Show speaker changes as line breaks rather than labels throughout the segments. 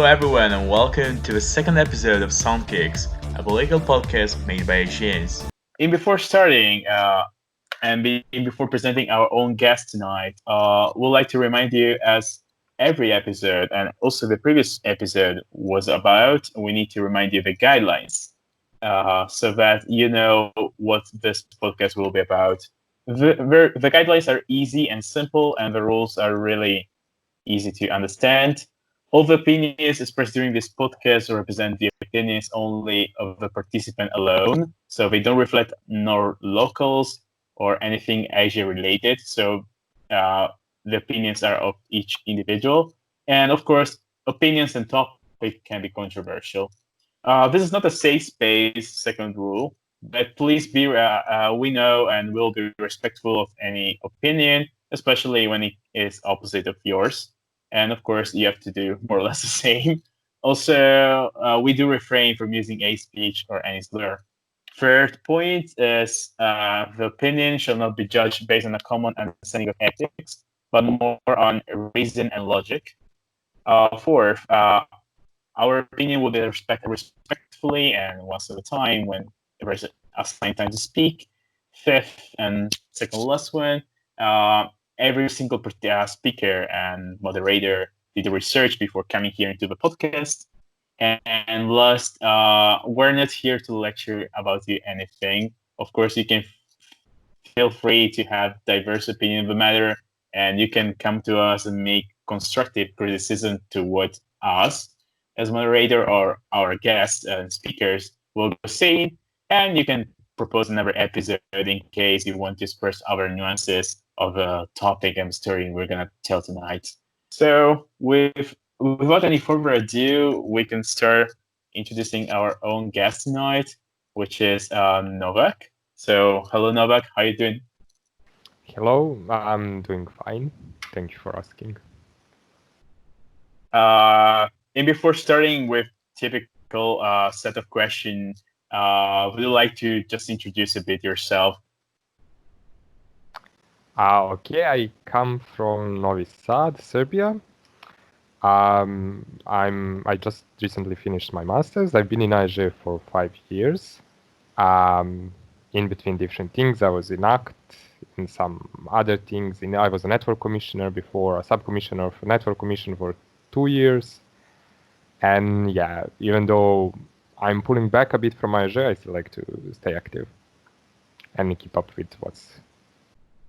everyone, and welcome to the second episode of Soundkicks, a political podcast made by AEGEEans.
And before starting, before presenting our own guest tonight, we'd like to remind you, as every episode and also the previous episode was about, we need to remind you the guidelines so that you know what this podcast will be about. The guidelines are easy and simple, and the rules are really easy to understand. All the opinions expressed during this podcast represent the opinions only of the participant alone, so they don't reflect nor locals or anything Asia related. So the opinions are of each individual, and of course, opinions and topic can be controversial. This is not a safe space. Second rule, but please be. We know and will be respectful of any opinion, especially when it is opposite of yours. And of course, you have to do more or less the same. Also, we do refrain from using hate speech or any slur. Third point is the opinion shall not be judged based on a common understanding of ethics, but more on reason and logic. Fourth, our opinion will be respected respectfully and once at a time when there is assigned time to speak. Fifth and second last one, every single speaker and moderator did the research before coming here into the podcast. And last, we're not here to lecture about you anything. Of course, you can feel free to have diverse opinion of the matter, and you can come to us and make constructive criticism to what us, as moderator or our guests and speakers, will say, and you can propose another episode in case you want to express other nuances of the topic and story we're going to tell tonight. So without any further ado, we can start introducing our own guest tonight, which is Novak. So hello, Novak. How are you doing?
Hello, I'm doing fine. Thank you for asking.
And before starting with typical set of questions, would you like to just introduce a bit yourself?
Okay, I come from Novi Sad, Serbia. I just recently finished my master's. I've been in AEGEE for 5 years. In between different things, I was in ACT, in some other things. I was a network commissioner before, a sub-commissioner for network commission for 2 years. And yeah, even though I'm pulling back a bit from AEGEE, I still like to stay active and keep up with what's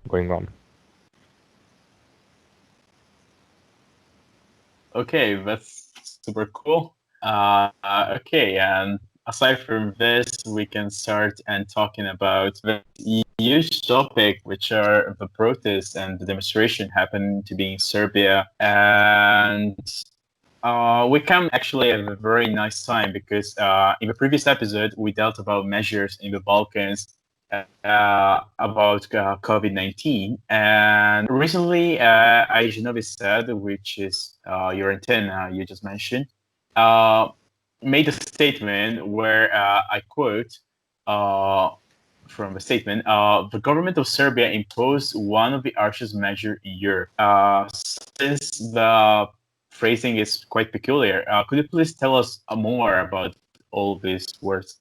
going on.
Okay, that's super cool. Okay, and aside from this, we can start and talking about the huge topic, which are the protests and the demonstration happening to be in Serbia. And we come actually at a very nice time because in the previous episode, we dealt about measures in the Balkans about COVID-19. And recently, Novi Sad, which is your antenna you just mentioned, made a statement where I quote from the statement, the government of Serbia imposed one of the harshest measures in Europe. Since the phrasing is quite peculiar, could you please tell us more about all these words?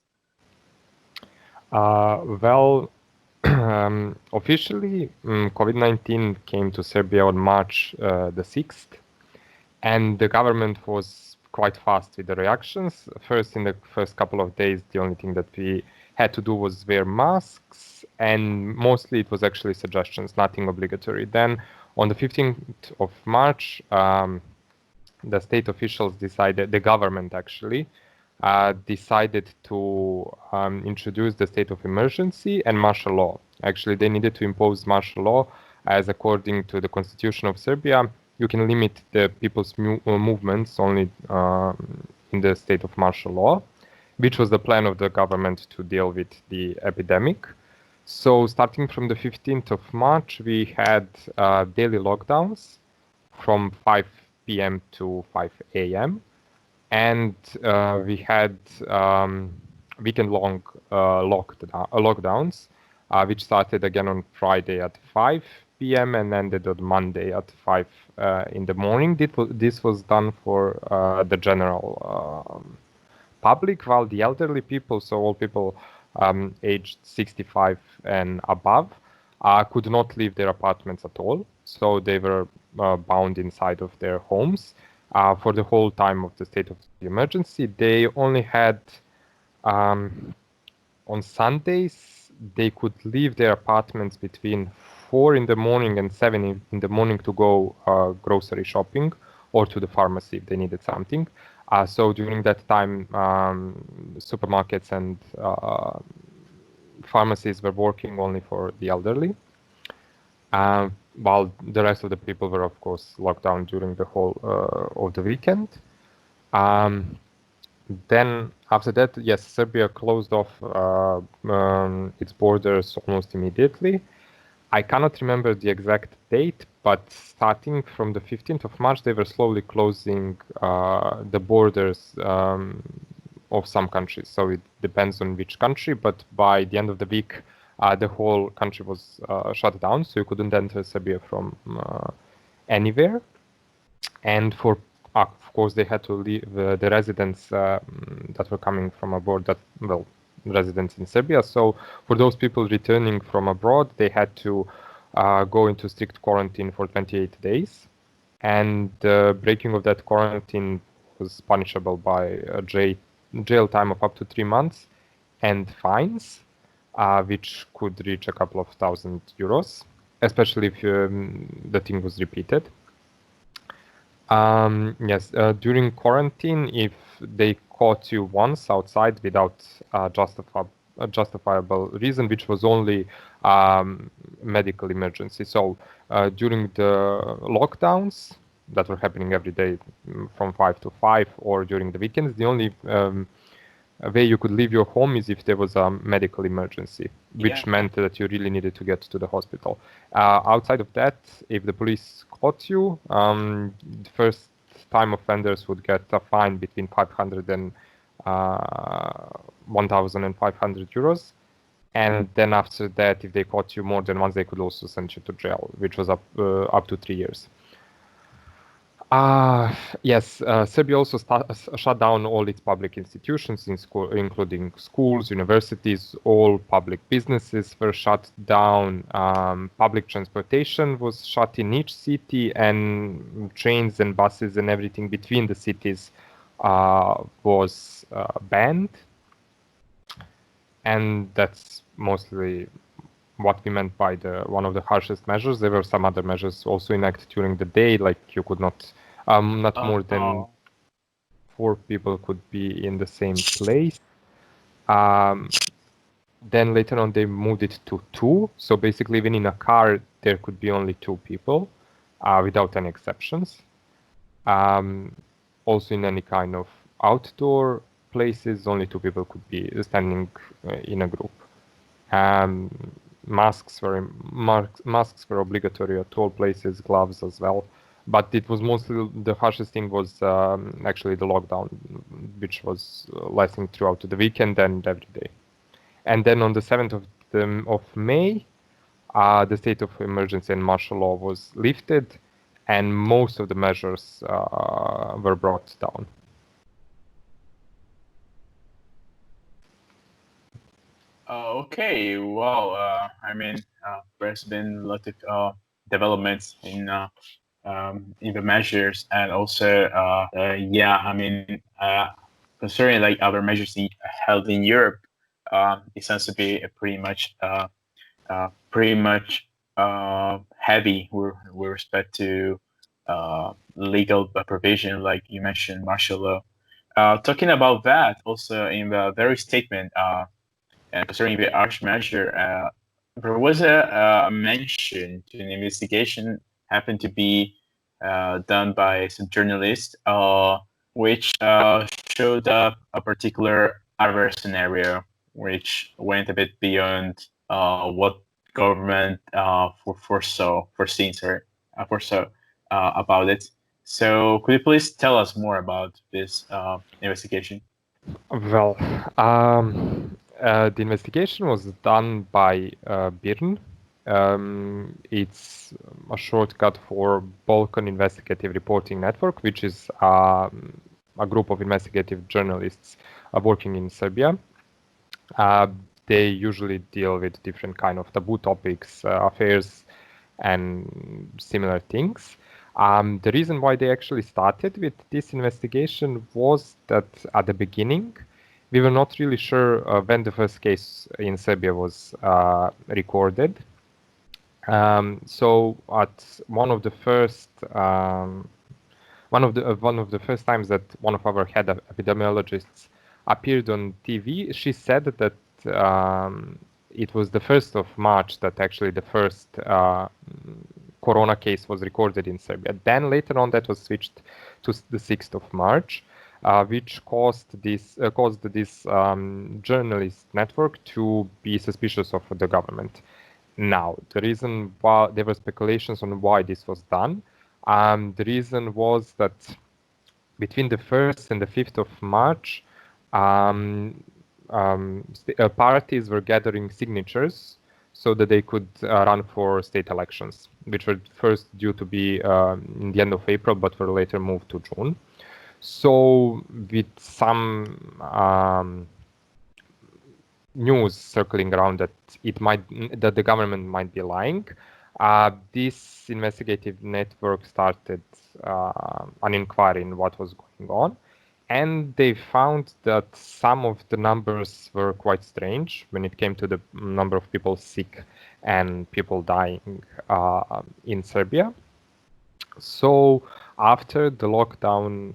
Well, officially, COVID-19 came to Serbia on March the 6th, and the government was quite fast with the reactions. First, in the first couple of days, the only thing that we had to do was wear masks, and mostly it was actually suggestions, nothing obligatory. Then, on the 15th of March, the state officials decided, the government actually, decided to introduce the state of emergency and martial law. Actually, they needed to impose martial law, as according to the constitution of Serbia, you can limit the people's movements only in the state of martial law, which was the plan of the government to deal with the epidemic. So starting from the 15th of March, we had daily lockdowns from 5 p.m. to 5 a.m. And we had weekend-long lockdowns, which started again on Friday at 5 p.m. and ended on Monday at 5 in the morning. This was done for the general public, while the elderly people, so all people aged 65 and above, could not leave their apartments at all. So they were bound inside of their homes for the whole time of the state of the emergency. They only had, on Sundays, they could leave their apartments between 4 in the morning and 7 in the morning to go grocery shopping or to the pharmacy if they needed something. So during that time, supermarkets and pharmacies were working only for the elderly, while the rest of the people were, of course, locked down during the whole of the weekend. Then after that, yes, Serbia closed off its borders almost immediately. I cannot remember the exact date, but starting from the 15th of March, they were slowly closing the borders of some countries. So it depends on which country, but by the end of the week, the whole country was shut down, so you couldn't enter Serbia from anywhere. And of course, they had to leave the residents that were coming from abroad, residents in Serbia. So for those people returning from abroad, they had to go into strict quarantine for 28 days. And the breaking of that quarantine was punishable by a jail time of up to 3 months and fines, which could reach a couple of €1,000, especially if the thing was repeated. Yes, during quarantine, if they caught you once outside without a justifiable reason, which was only medical emergency. So during the lockdowns that were happening every day from 5 to 5 or during the weekends, the only way you could leave your home is if there was a medical emergency, which meant that you really needed to get to the hospital. Outside of that, if the police caught you, the first time offenders would get a fine between 500 and 1,500 euros. And then after that, if they caught you more than once, they could also send you to jail, which was up to 3 years. Yes, Serbia also shut down all its public institutions, including schools, universities. All public businesses were shut down. Public transportation was shut in each city, and trains and buses and everything between the cities was banned. And that's mostly what we meant by one of the harshest measures. There were some other measures also enacted during the day, like you could not more than 4 people could be in the same place. Then later on they moved it to 2. So basically, even in a car, there could be only 2 people without any exceptions. Also in any kind of outdoor places, only 2 people could be standing in a group. Masks were obligatory at all places, gloves as well. But it was mostly, the harshest thing was actually the lockdown, which was lasting throughout the weekend and every day. And then on the 7th of May, the state of emergency and martial law was lifted, and most of the measures were brought down.
Okay, well, there's been a lot of developments in the measures, and also, considering like other measures held in Europe, it sounds to be pretty much heavy with respect to legal provision, like you mentioned, martial law. Talking about that, also in the very statement, and concerning the harsh measure, there was a mention to an investigation happened to be done by some journalists, which showed up a particular other scenario, which went a bit beyond what government foresaw about it. So could you please tell us more about this investigation?
Well, the investigation was done by BIRN, It's a shortcut for Balkan Investigative Reporting Network, which is a group of investigative journalists working in Serbia. They usually deal with different kind of taboo topics, affairs, and similar things. The reason why they actually started with this investigation was that at the beginning, we were not really sure when the first case in Serbia was recorded. So at one of the first times that one of our head epidemiologists appeared on TV, she said that it was the 1st of March that actually the first corona case was recorded in Serbia. Then later on that was switched to the 6th of March, which caused this journalist network to be suspicious of the government. Now, the reason why there were speculations on why this was done, the reason was that between the 1st and the 5th of March, parties were gathering signatures so that they could run for state elections, which were first due to be in the end of April, but were later moved to June. So with some news circling around that that the government might be lying, this investigative network started an inquiry in what was going on, and they found that some of the numbers were quite strange when it came to the number of people sick and people dying in Serbia. So after the lockdown,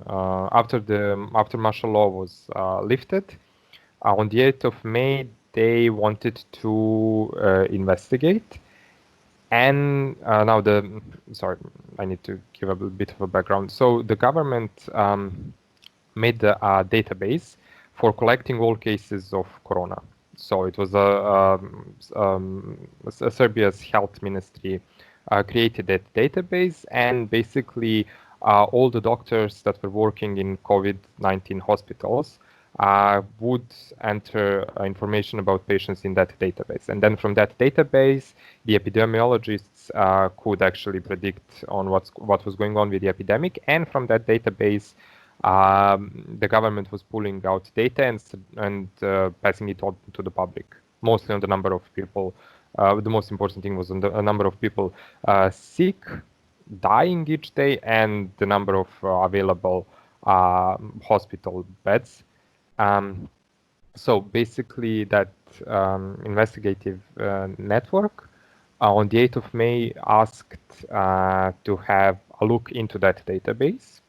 after martial law was lifted, on the 8th of May, they wanted to investigate. And now sorry, I need to give a bit of a background. So the government made a database for collecting all cases of corona. So it was Serbia's health ministry created that database, and basically all the doctors that were working in COVID-19 hospitals would enter information about patients in that database. And then from that database, the epidemiologists could actually predict on what was going on with the epidemic. And from that database, the government was pulling out data and passing it on to the public, mostly on the number of people. The most important thing was on the number of people sick, dying each day, and the number of available hospital beds. So basically that investigative network on the 8th of May asked to have a look into that database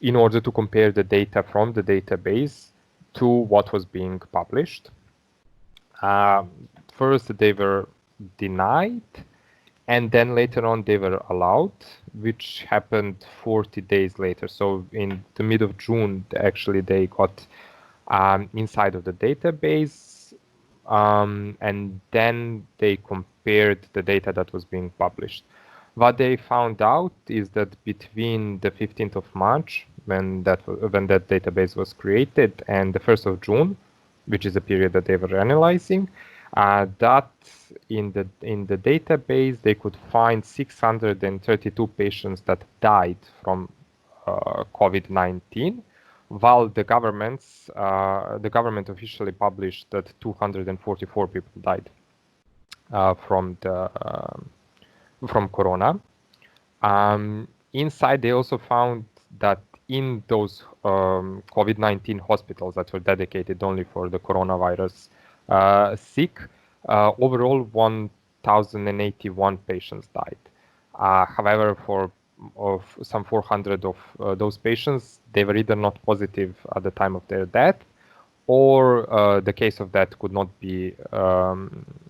in order to compare the data from the database to what was being published. First they were denied, and then later on they were allowed, which happened 40 days later. So in the mid of June, actually they got inside of the database, and then they compared the data that was being published. What they found out is that between the 15th of March, when that database was created, and the 1st of June, which is the period that they were analyzing, that in the database they could find 632 patients that died from COVID-19, while the government officially published that 244 people died from corona. Inside, they also found that in those COVID-19 hospitals that were dedicated only for the coronavirus sick, overall 1,081 patients died. However, for some 400 of those patients, they were either not positive at the time of their death, or the case of death could not be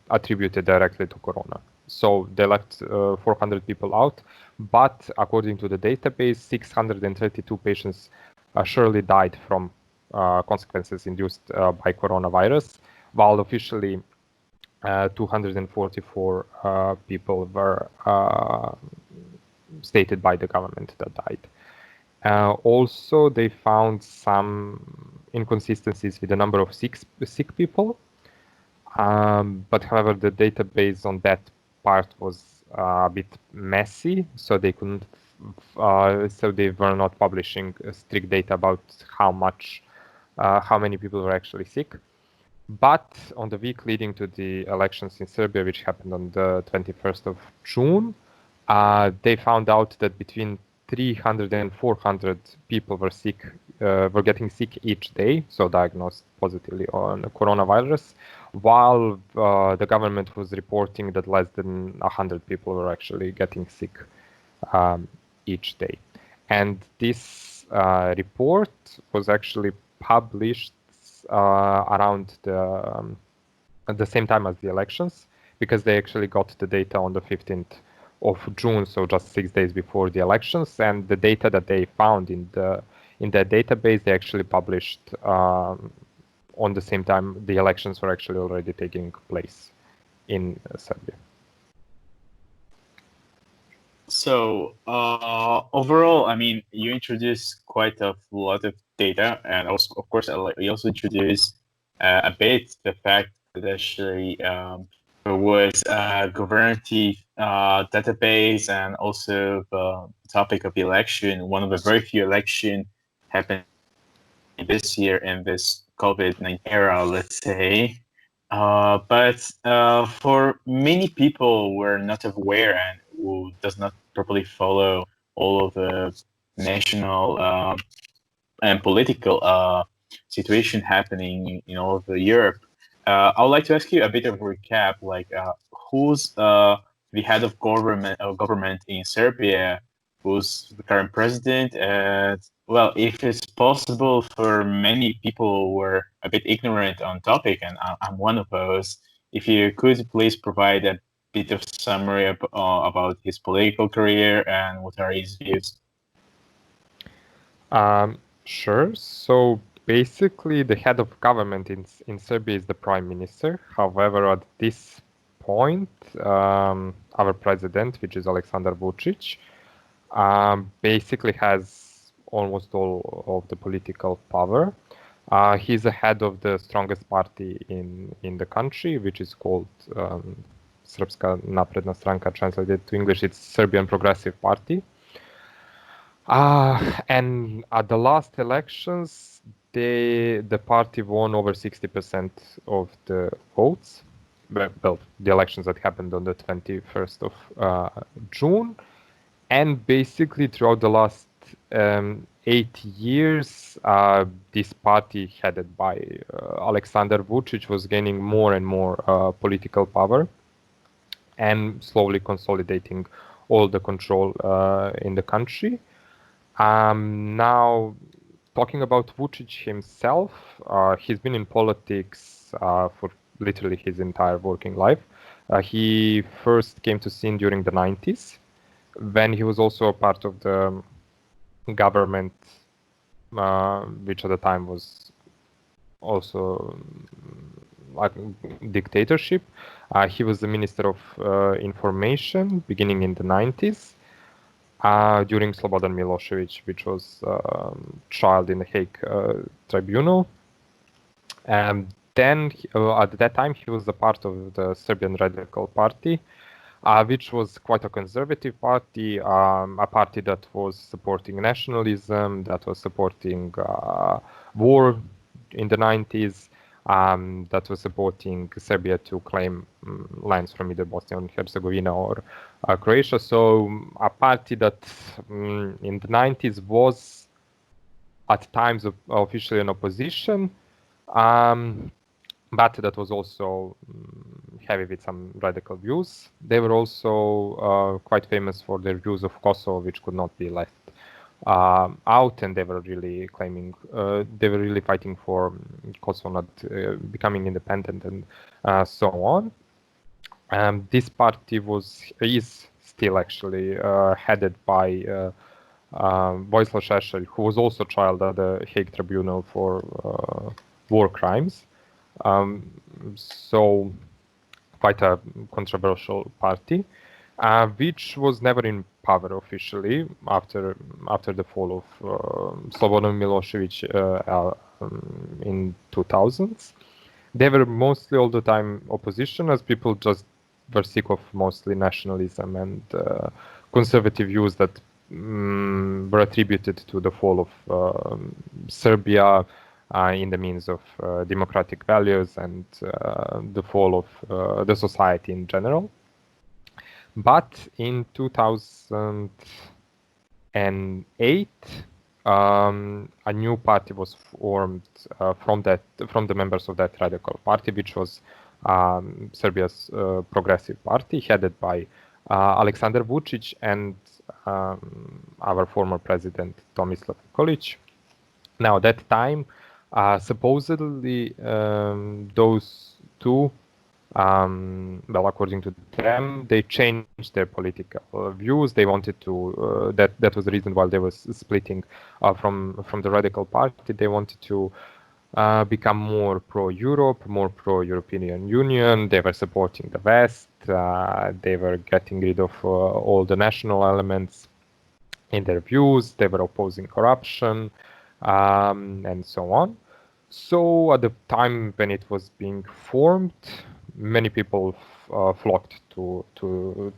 attributed directly to corona. So they left 400 people out, but according to the database, 632 patients surely died from consequences induced by coronavirus, while officially 244 people were stated by the government that died. Also, they found some inconsistencies with the number of sick people. But however, the database on that part was a bit messy, so they couldn't. So they were not publishing strict data about how many people were actually sick. But on the week leading to the elections in Serbia, which happened on the 21st of June, they found out that between 300 and 400 people were getting sick each day, so diagnosed positively on coronavirus, while the government was reporting that less than 100 people were actually getting sick each day. And this report was actually published around at the same time as the elections, because they actually got the data on the 15th of June, so just 6 days before the elections, and the data that they found in that database they actually published on the same time the elections were actually already taking place in Serbia.
So overall, I mean, you introduced quite a lot of data, and also, of course, you also introduced a bit the fact that actually there was a governative database, and also the topic of election. One of the very few elections happened this year in this COVID-19 era, let's say. But for many people who are not aware and who does not properly follow all of the national and political situation happening in all of Europe, I would like to ask you a bit of a recap, like who's the head of government in Serbia, who's the current president, and well, if it's possible for many people who are a bit ignorant on topic, and I'm one of those, if you could please provide a bit of summary about his political career and what are his views.
Sure. So basically, the head of government in Serbia is the prime minister. However, at this point, our president, which is Aleksandar Vučić, basically has almost all of the political power. He's the head of the strongest party in the country, which is called Srpska napredna stranka. Translated to English, it's Serbian Progressive Party. And at the last elections, the party won over 60% of the votes. Well, the elections that happened on the 21st of June. And basically, throughout the last 8 years, this party headed by Aleksandar Vučić was gaining more and more political power and slowly consolidating all the control in the country. Now, talking about Vučić himself, he's been in politics for literally his entire working life. He first came to scene during the 90s, when he was also a part of the government, which at the time was also like dictatorship. He was the Minister of Information beginning in the 90s. During Slobodan Milošević, which was tried in the Hague Tribunal. And then, at that time, he was a part of the Serbian Radical Party, which was quite a conservative party, a party that was supporting nationalism, that was supporting war in the 90s, that was supporting Serbia to claim lands from either Bosnia and Herzegovina or Croatia. So a party that in the 90s was at times officially an opposition, but that was also heavy with some radical views. They were also quite famous for their views of Kosovo, which could not be left out, and they were really claiming, they were really fighting for Kosovo not becoming independent and so on. This party is still actually headed by Vojislav Šešelj, who was also tried at the Hague Tribunal for war crimes. So quite a controversial party, which was never in power officially after the fall of Slobodan Milošević in 2000s. They were mostly all the time opposition, as people just were sick of mostly nationalism and conservative views that were attributed to the fall of Serbia in the means of democratic values and the fall of the society in general. But in 2008, a new party was formed from the members of that radical party, which was Serbia's Progressive Party, headed by Aleksandar Vučić and our former president Tomislav Nikolić. Now, at that time, supposedly those two, well, according to them, they changed their political views. They wanted to. That was the reason why they were splitting from the radical party. They wanted to become more pro-Europe, more pro-European Union. They were supporting the West. They were getting rid of all the national elements in their views. They were opposing corruption and so on. So at the time when it was being formed, many people flocked to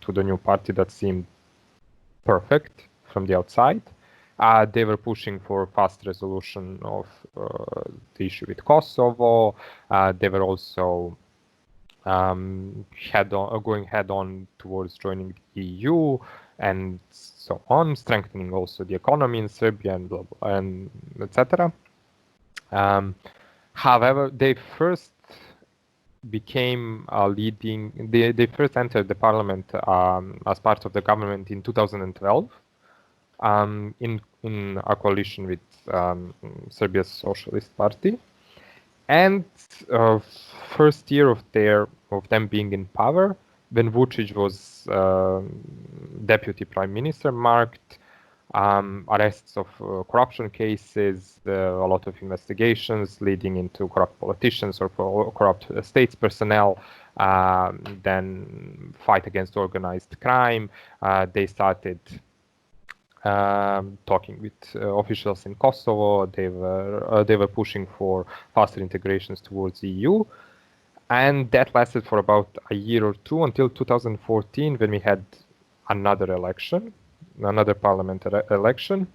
the new party that seemed perfect from the outside. They were pushing for fast resolution of the issue with Kosovo. They were also going head on towards joining the EU and so on, strengthening also the economy in Serbia and blah, blah, and etc. However, they first became leading. They first entered the parliament as part of the government in 2012, in a coalition with Serbia's Socialist Party, and first year of them being in power, when Vučić was deputy prime minister, marked arrests of corruption cases, a lot of investigations leading into corrupt politicians or corrupt states personnel, then fight against organized crime. They started talking with officials in Kosovo. They were pushing for faster integrations towards the EU. And that lasted for about a year or two until 2014, when we had another election, another parliamentary election,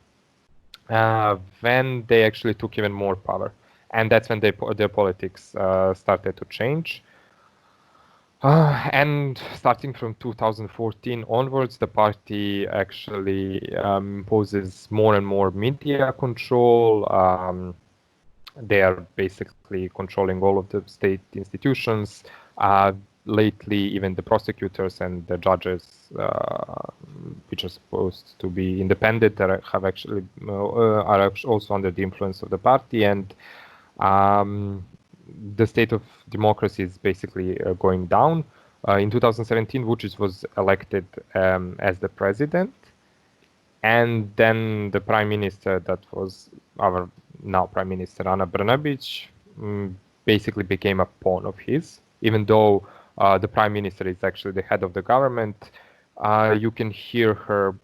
when they actually took even more power. And that's when their politics started to change. And starting from 2014 onwards, the party actually imposes more and more media control. They are basically controlling all of the state institutions. Lately, even the prosecutors and the judges, which are supposed to be independent, are also under the influence of the party, and the state of democracy is basically going down. In 2017, Vučić was elected as the president, and then the prime minister, that was our now prime minister Ana Brnabić, basically became a pawn of his. Even though the prime minister is actually the head of the government, you can hear her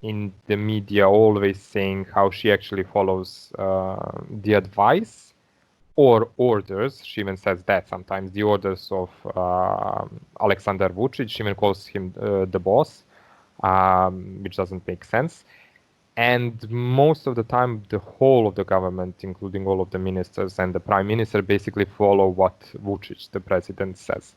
in the media always saying how she actually follows the advice or orders. She even says that sometimes, the orders of Aleksandar Vučić. She even calls him the boss, which doesn't make sense. And most of the time, the whole of the government, including all of the ministers and the prime minister, basically follow what Vučić, the president, says.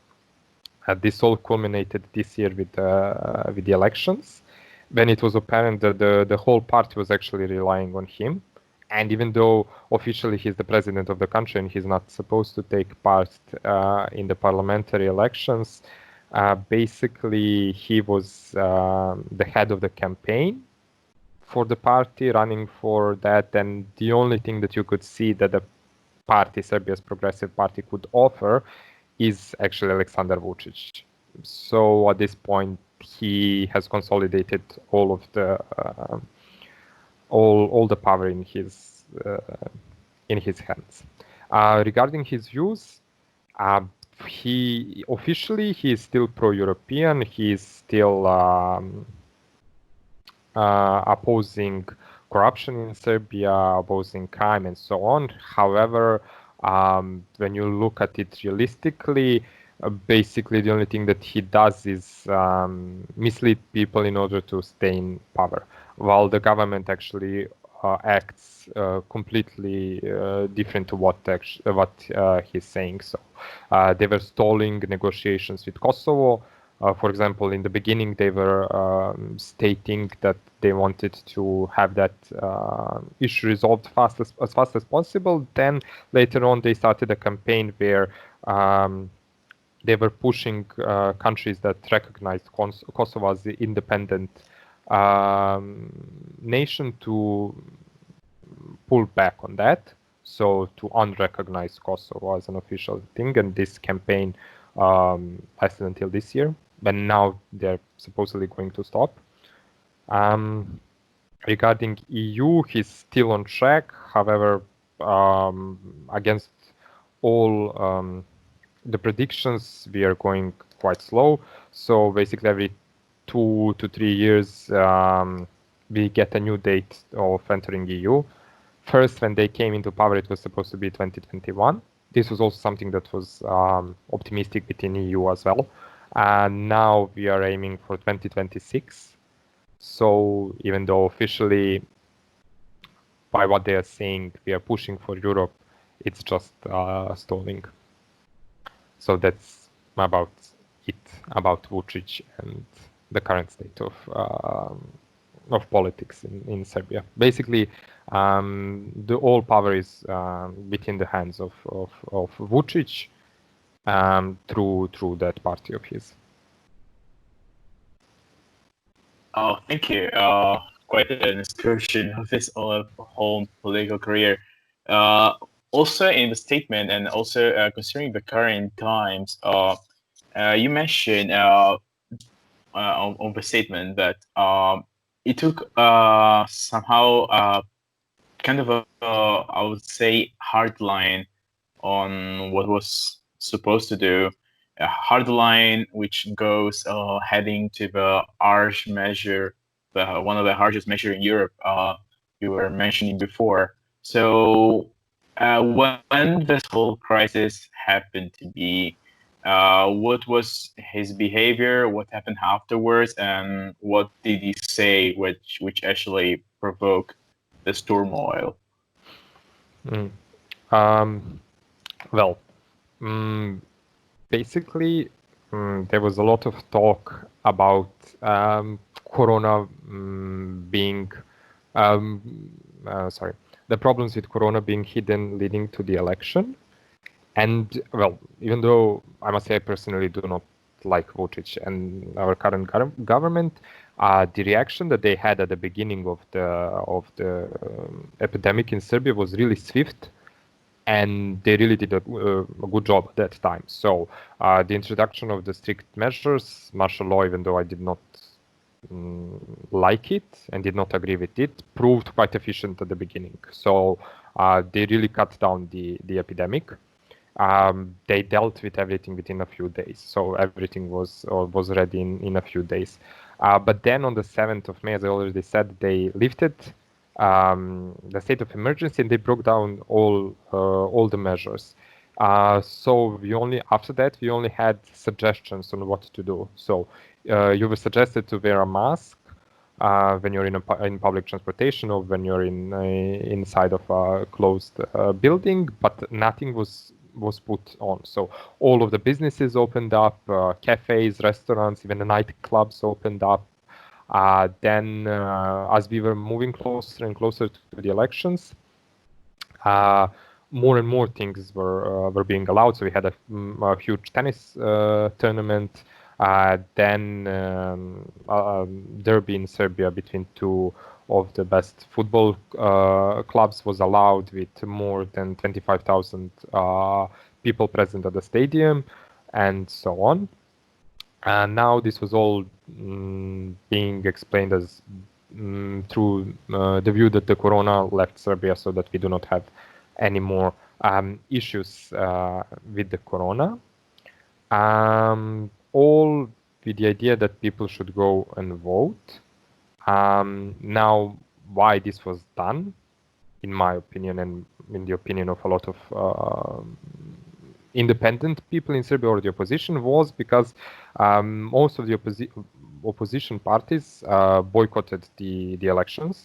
This all culminated this year with the elections, when it was apparent that the whole party was actually relying on him. And even though officially he's the president of the country and he's not supposed to take part in the parliamentary elections, basically he was the head of the campaign for the party, running for that, and the only thing that you could see that the party, Serbia's Progressive Party, could offer is actually Aleksandar Vučić. So at this point, he has consolidated all of the all the power in his hands. Regarding his views, he is still pro-European. He is still opposing corruption in Serbia, opposing crime, and so on. However, When you look at it realistically, basically the only thing that he does is mislead people in order to stay in power, while the government actually acts completely different to what he's saying. So they were stalling negotiations with Kosovo. For example, in the beginning, they were stating that they wanted to have that issue resolved as fast as possible. Then later on, they started a campaign where they were pushing countries that recognized Kosovo as the independent nation to pull back on that, so to unrecognize Kosovo as an official thing. And this campaign lasted until this year, but now they're supposedly going to stop. Regarding EU, he's still on track. However, against all the predictions, we are going quite slow. So basically every 2 to 3 years we get a new date of entering EU. First, when they came into power, it was supposed to be 2021. This was also something that was optimistic within EU as well. And now we are aiming for 2026. So even though officially, by what they are saying, we are pushing for Europe, it's just stalling. So that's about it, about Vučić and the current state of politics in Serbia. Basically, the all power is within the hands of Vučić through that party of his.
Oh, thank you. Quite an excursion of his whole political career. Also, in the statement, and also considering the current times, you mentioned on the statement that it took somehow kind of a I would say hard line on what was supposed to do. A hard line which goes heading to the harsh measure, one of the harshest measure in Europe you were mentioning before. So when this whole crisis happened to be, what was his behavior? What happened afterwards? And what did he say which actually provoked this turmoil?
Well, basically, there was a lot of talk about Corona being, the problems with Corona being hidden leading to the election. And, well, even though I must say I personally do not like Vučić and our current government, the reaction that they had at the beginning of the epidemic in Serbia was really swift, and they really did a good job at that time. So the introduction of the strict measures, martial law, even though I did not like it and did not agree with it, proved quite efficient at the beginning. So they really cut down the epidemic. They dealt with everything within a few days. So everything was ready in a few days. But then on the 7th of May, as I already said, they lifted the state of emergency, and they broke down all the measures. So after that we only had suggestions on what to do. So you were suggested to wear a mask when you're in public transportation, or when you're inside of a closed building, but nothing was put on. So all of the businesses opened up, cafes, restaurants, even the nightclubs opened up. Then, as we were moving closer and closer to the elections, more and more things were being allowed. So we had a huge tennis tournament. Then derby in Serbia between two of the best football clubs was allowed, with more than 25,000 people present at the stadium, and so on. And now this was all being explained as through the view that the Corona left Serbia, so that we do not have any more issues with the Corona. All with the idea that people should go and vote. Now, why this was done in my opinion and in the opinion of a lot of independent people in Serbia or the opposition, was because most of the opposition parties boycotted the elections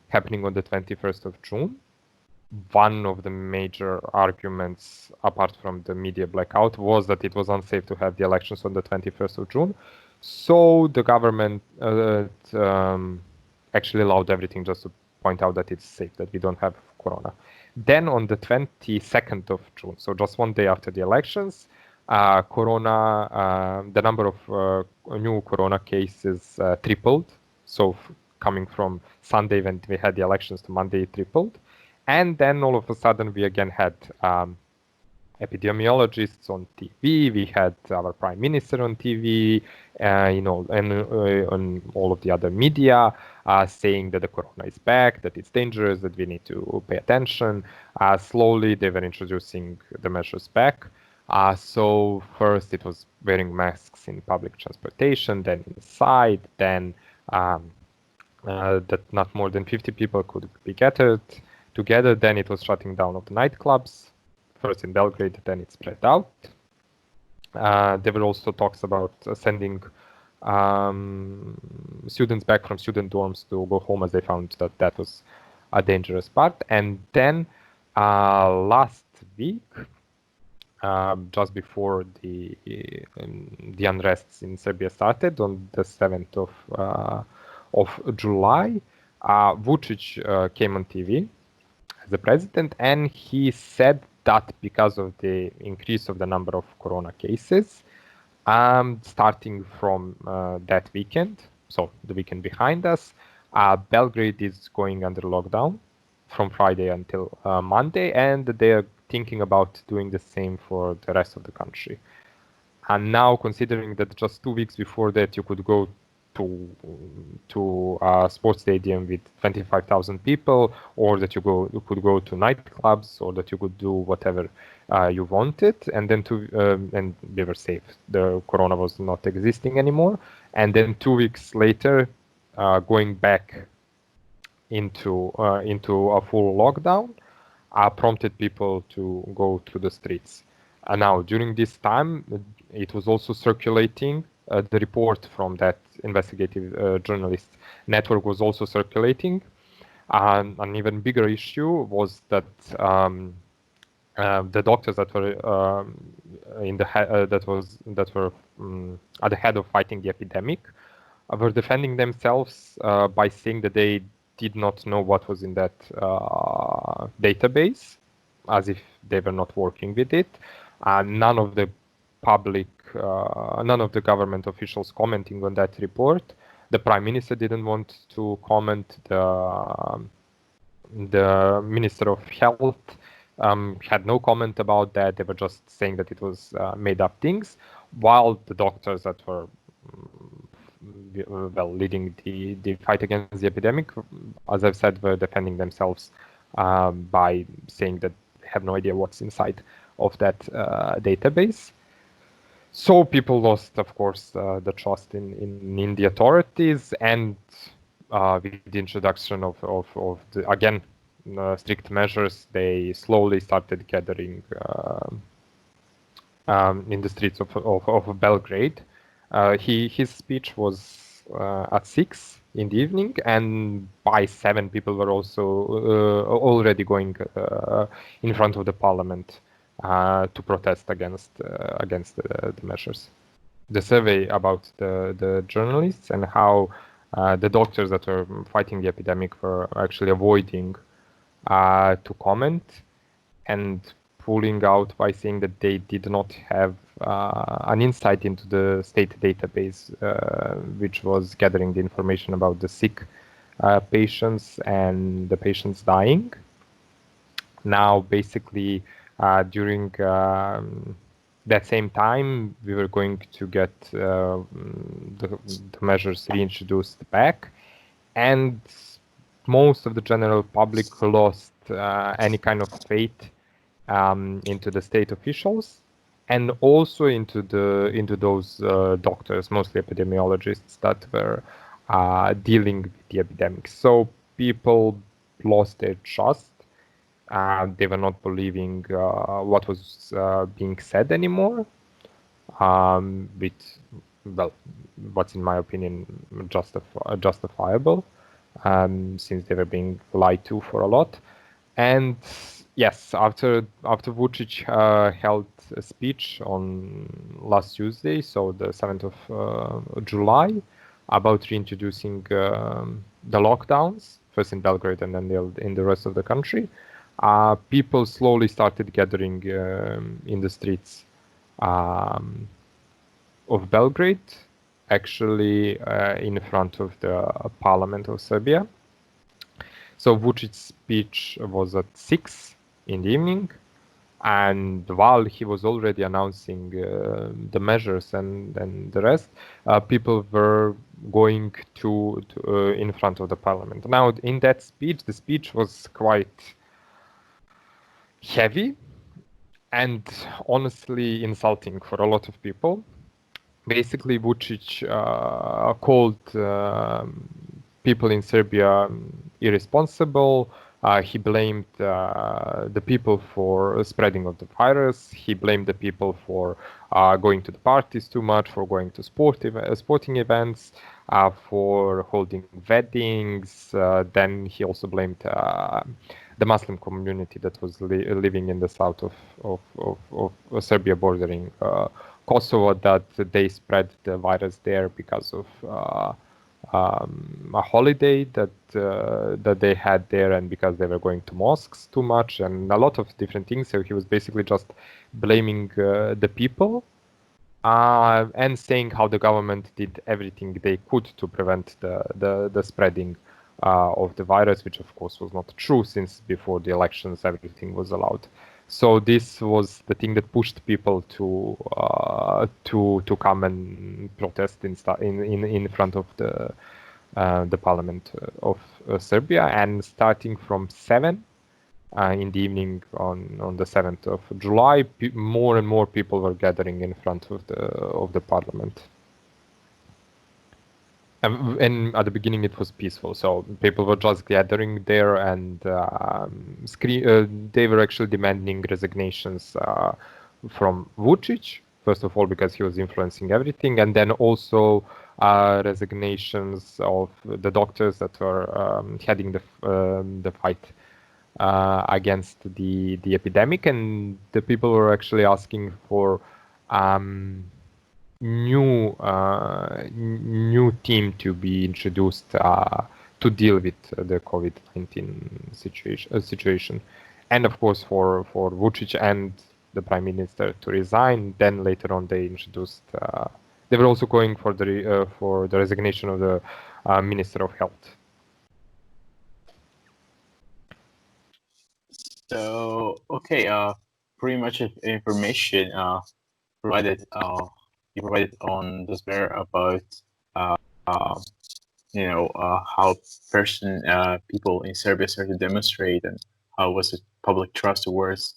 happening on the 21st of June. One of the major arguments, apart from the media blackout, was that it was unsafe to have the elections on the 21st of June. So the government actually allowed everything, just to point out that it's safe, that we don't have corona. Then on the 22nd of June, so just one day after the elections, the number of new corona cases tripled. So coming from Sunday when we had the elections to Monday, it tripled. And then all of a sudden we again had epidemiologists on TV. We had our prime minister on TV, and on all of the other media saying that the corona is back, that it's dangerous, that we need to pay attention. Slowly they were introducing the measures back. So first it was wearing masks in public transportation, then inside, then that not more than 50 people could be gathered together. Then it was shutting down of the nightclubs, first in Belgrade, then it spread out. There were also talks about sending students back from student dorms to go home, as they found that that was a dangerous part. And then last week, just before the unrests in Serbia started, on the 7th of July, Vučić came on TV as the president, and he said that because of the increase of the number of corona cases, starting from that weekend, so the weekend behind us, Belgrade is going under lockdown from Friday until Monday, and they are thinking about doing the same for the rest of the country. And now, considering that just 2 weeks before that you could go to a sports stadium with 25,000 people, or that you could go to nightclubs, or that you could do whatever you wanted, and then and we were safe. The corona was not existing anymore, and then 2 weeks later, going back into a full lockdown, prompted people to go to the streets. And now, during this time, it was also circulating. The report from that investigative journalist network was also circulating. An even bigger issue was that the doctors that were at the head of fighting the epidemic were defending themselves by saying that they did not know what was in that database, as if they were not working with it. None of the government officials commenting on that report. The prime minister didn't want to comment. The minister of health had no comment about that. They were just saying that it was made up things, while the doctors that were leading the fight against the epidemic, as I've said, were defending themselves by saying that they have no idea what's inside of that database. So people lost, of course, the trust in the authorities, and with the introduction of the, again, strict measures, they slowly started gathering in the streets of Belgrade. His speech was at 6 in the evening, and by 7 people were also already going in front of the parliament to protest against the measures. The survey about the journalists and how the doctors that were fighting the epidemic were actually avoiding to comment and pulling out by saying that they did not have an insight into the state database, which was gathering the information about the sick patients and the patients dying. Now, basically, during that same time, we were going to get the measures reintroduced back, and most of the general public lost any kind of faith into the state officials, and also into those doctors, mostly epidemiologists, that were dealing with the epidemic. So people lost their trust. They were not believing what was being said anymore. What's in my opinion justifiable, since they were being lied to for a lot. And yes, after Vučić held a speech on last Tuesday, so the 7th of July, about reintroducing the lockdowns, first in Belgrade and then in the rest of the country, people slowly started gathering in the streets of Belgrade, actually in front of the parliament of Serbia. So Vučić's speech was at 6 in the evening, and while he was already announcing the measures and the rest, people were going to in front of the parliament. Now, in that speech, the speech was quite heavy and honestly insulting for a lot of people. Basically, Vučić called people in Serbia irresponsible. He blamed the people for spreading of the virus. He blamed the people for going to the parties too much, for going to sporting events, for holding weddings. Then he also blamed the Muslim community that was living in the south of Serbia bordering Kosovo, that they spread the virus there because of a holiday that they had there, and because they were going to mosques too much, and a lot of different things. So he was basically just blaming the people and saying how the government did everything they could to prevent the spreading of the virus, which of course was not true, since before the elections everything was allowed. So this was the thing that pushed people to come and protest in front of the parliament of Serbia. And starting from 7 in the evening on the 7th of July, more and more people were gathering in front of the parliament. And at the beginning it was peaceful, so people were just gathering there, and they were actually demanding resignations from Vučić, first of all because he was influencing everything, and then also resignations of the doctors that were heading the fight against the epidemic. And the people were actually asking for new team to be introduced to deal with the COVID-19 situation, and of course for Vučić and the prime minister to resign. Then later on they introduced. They were also going for the resignation of the Minister of Health.
So okay, pretty much information provided. You provided on this matter about how people in Serbia started to demonstrate, and how was the public trust towards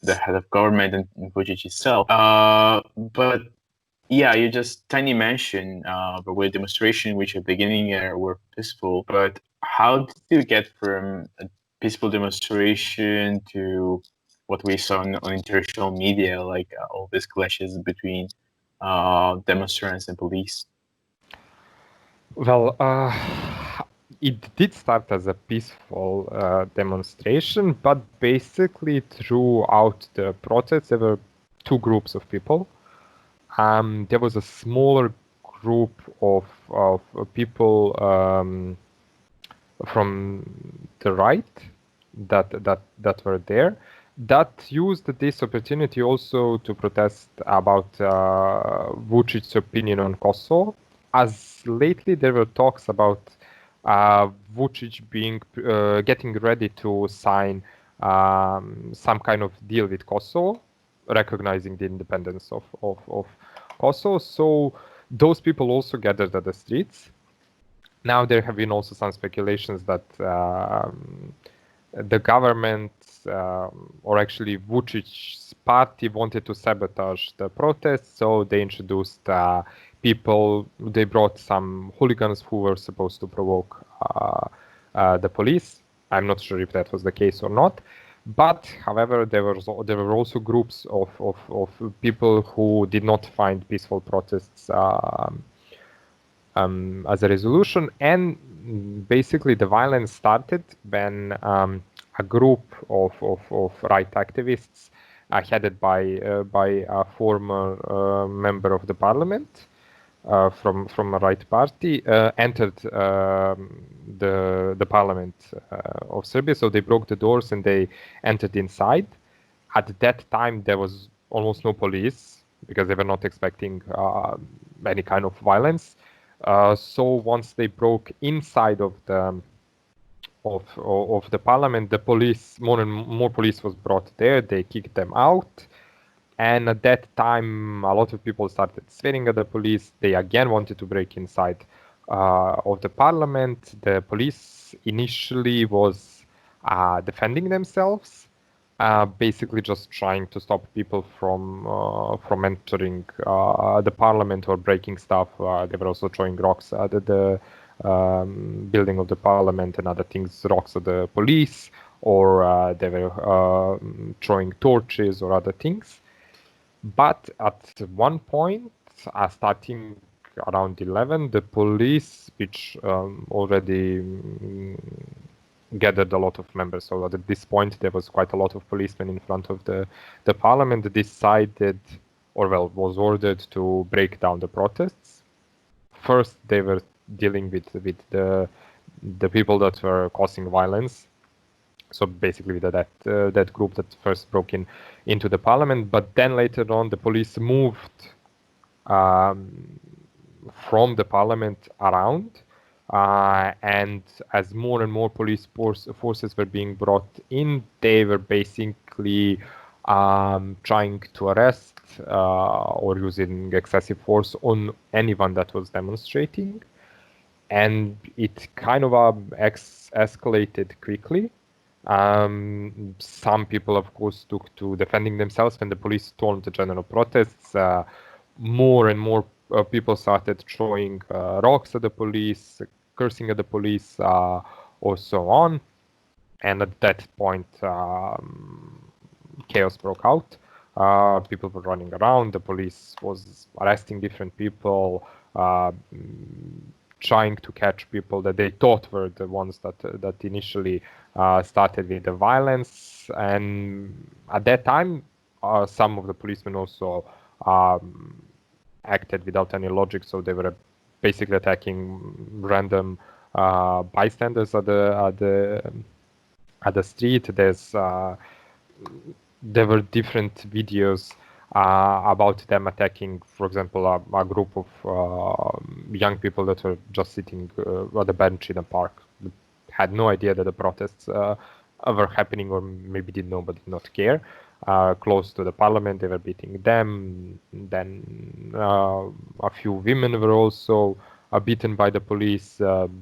the head of government and Vučić itself. But yeah, you just tiny mentioned the way demonstration, which at the beginning were peaceful. But how did you get from a peaceful demonstration to what we saw on international media, like all these clashes between demonstrants and police?
Well, it did start as a peaceful demonstration, but basically throughout the protests there were two groups of people. There was a smaller group of people from the right that were there, that used this opportunity also to protest about Vučić's opinion on Kosovo, as lately there were talks about Vučić getting ready to sign some kind of deal with Kosovo, recognizing the independence of Kosovo. So those people also gathered at the streets. Now there have been also some speculations that the government, or actually Vučić's party, wanted to sabotage the protests, so they introduced people. They brought some hooligans who were supposed to provoke the police, I'm not sure if that was the case or not. But, however, there were also groups of people who did not find peaceful protests as a resolution, and basically the violence started when a group of right activists, headed by a former member of the parliament from a right party, entered the parliament of Serbia. So they broke the doors and they entered inside. At that time, there was almost no police because they were not expecting any kind of violence. So once they broke inside of the parliament, the police, more and more police was brought there. They kicked them out, and at that time, a lot of people started swearing at the police. They again wanted to break inside of the parliament. The police initially was defending themselves, basically just trying to stop people from entering the parliament or breaking stuff. They were also throwing rocks at the building of the parliament and other things, rocks at the police, or they were throwing torches or other things. But at one point, starting around 11, the police, which already gathered a lot of members, so at this point there was quite a lot of policemen in front of the parliament, decided, or well, was ordered to break down the protests. First, they were dealing with the people that were causing violence. So basically, that group that first broke into the parliament, but then later on, the police moved from the parliament around, and as more and more police forces were being brought in, they were basically trying to arrest or using excessive force on anyone that was demonstrating, and it kind of escalated quickly. Some people, of course, took to defending themselves when the police stormed the general protests. More and more people started throwing rocks at the police, cursing at the police, or so on. And at that point, chaos broke out. People were running around. The police was arresting different people, trying to catch people that they thought were the ones that initially started with the violence. And at that time, some of the policemen also acted without any logic, so they were basically attacking random bystanders at the street. There were different videos about them attacking, for example, a group of young people that were just sitting at a bench in a park, had no idea that the protests were happening, or maybe did know but did not care. Close to the parliament, they were beating them. Then a few women were also beaten by the police.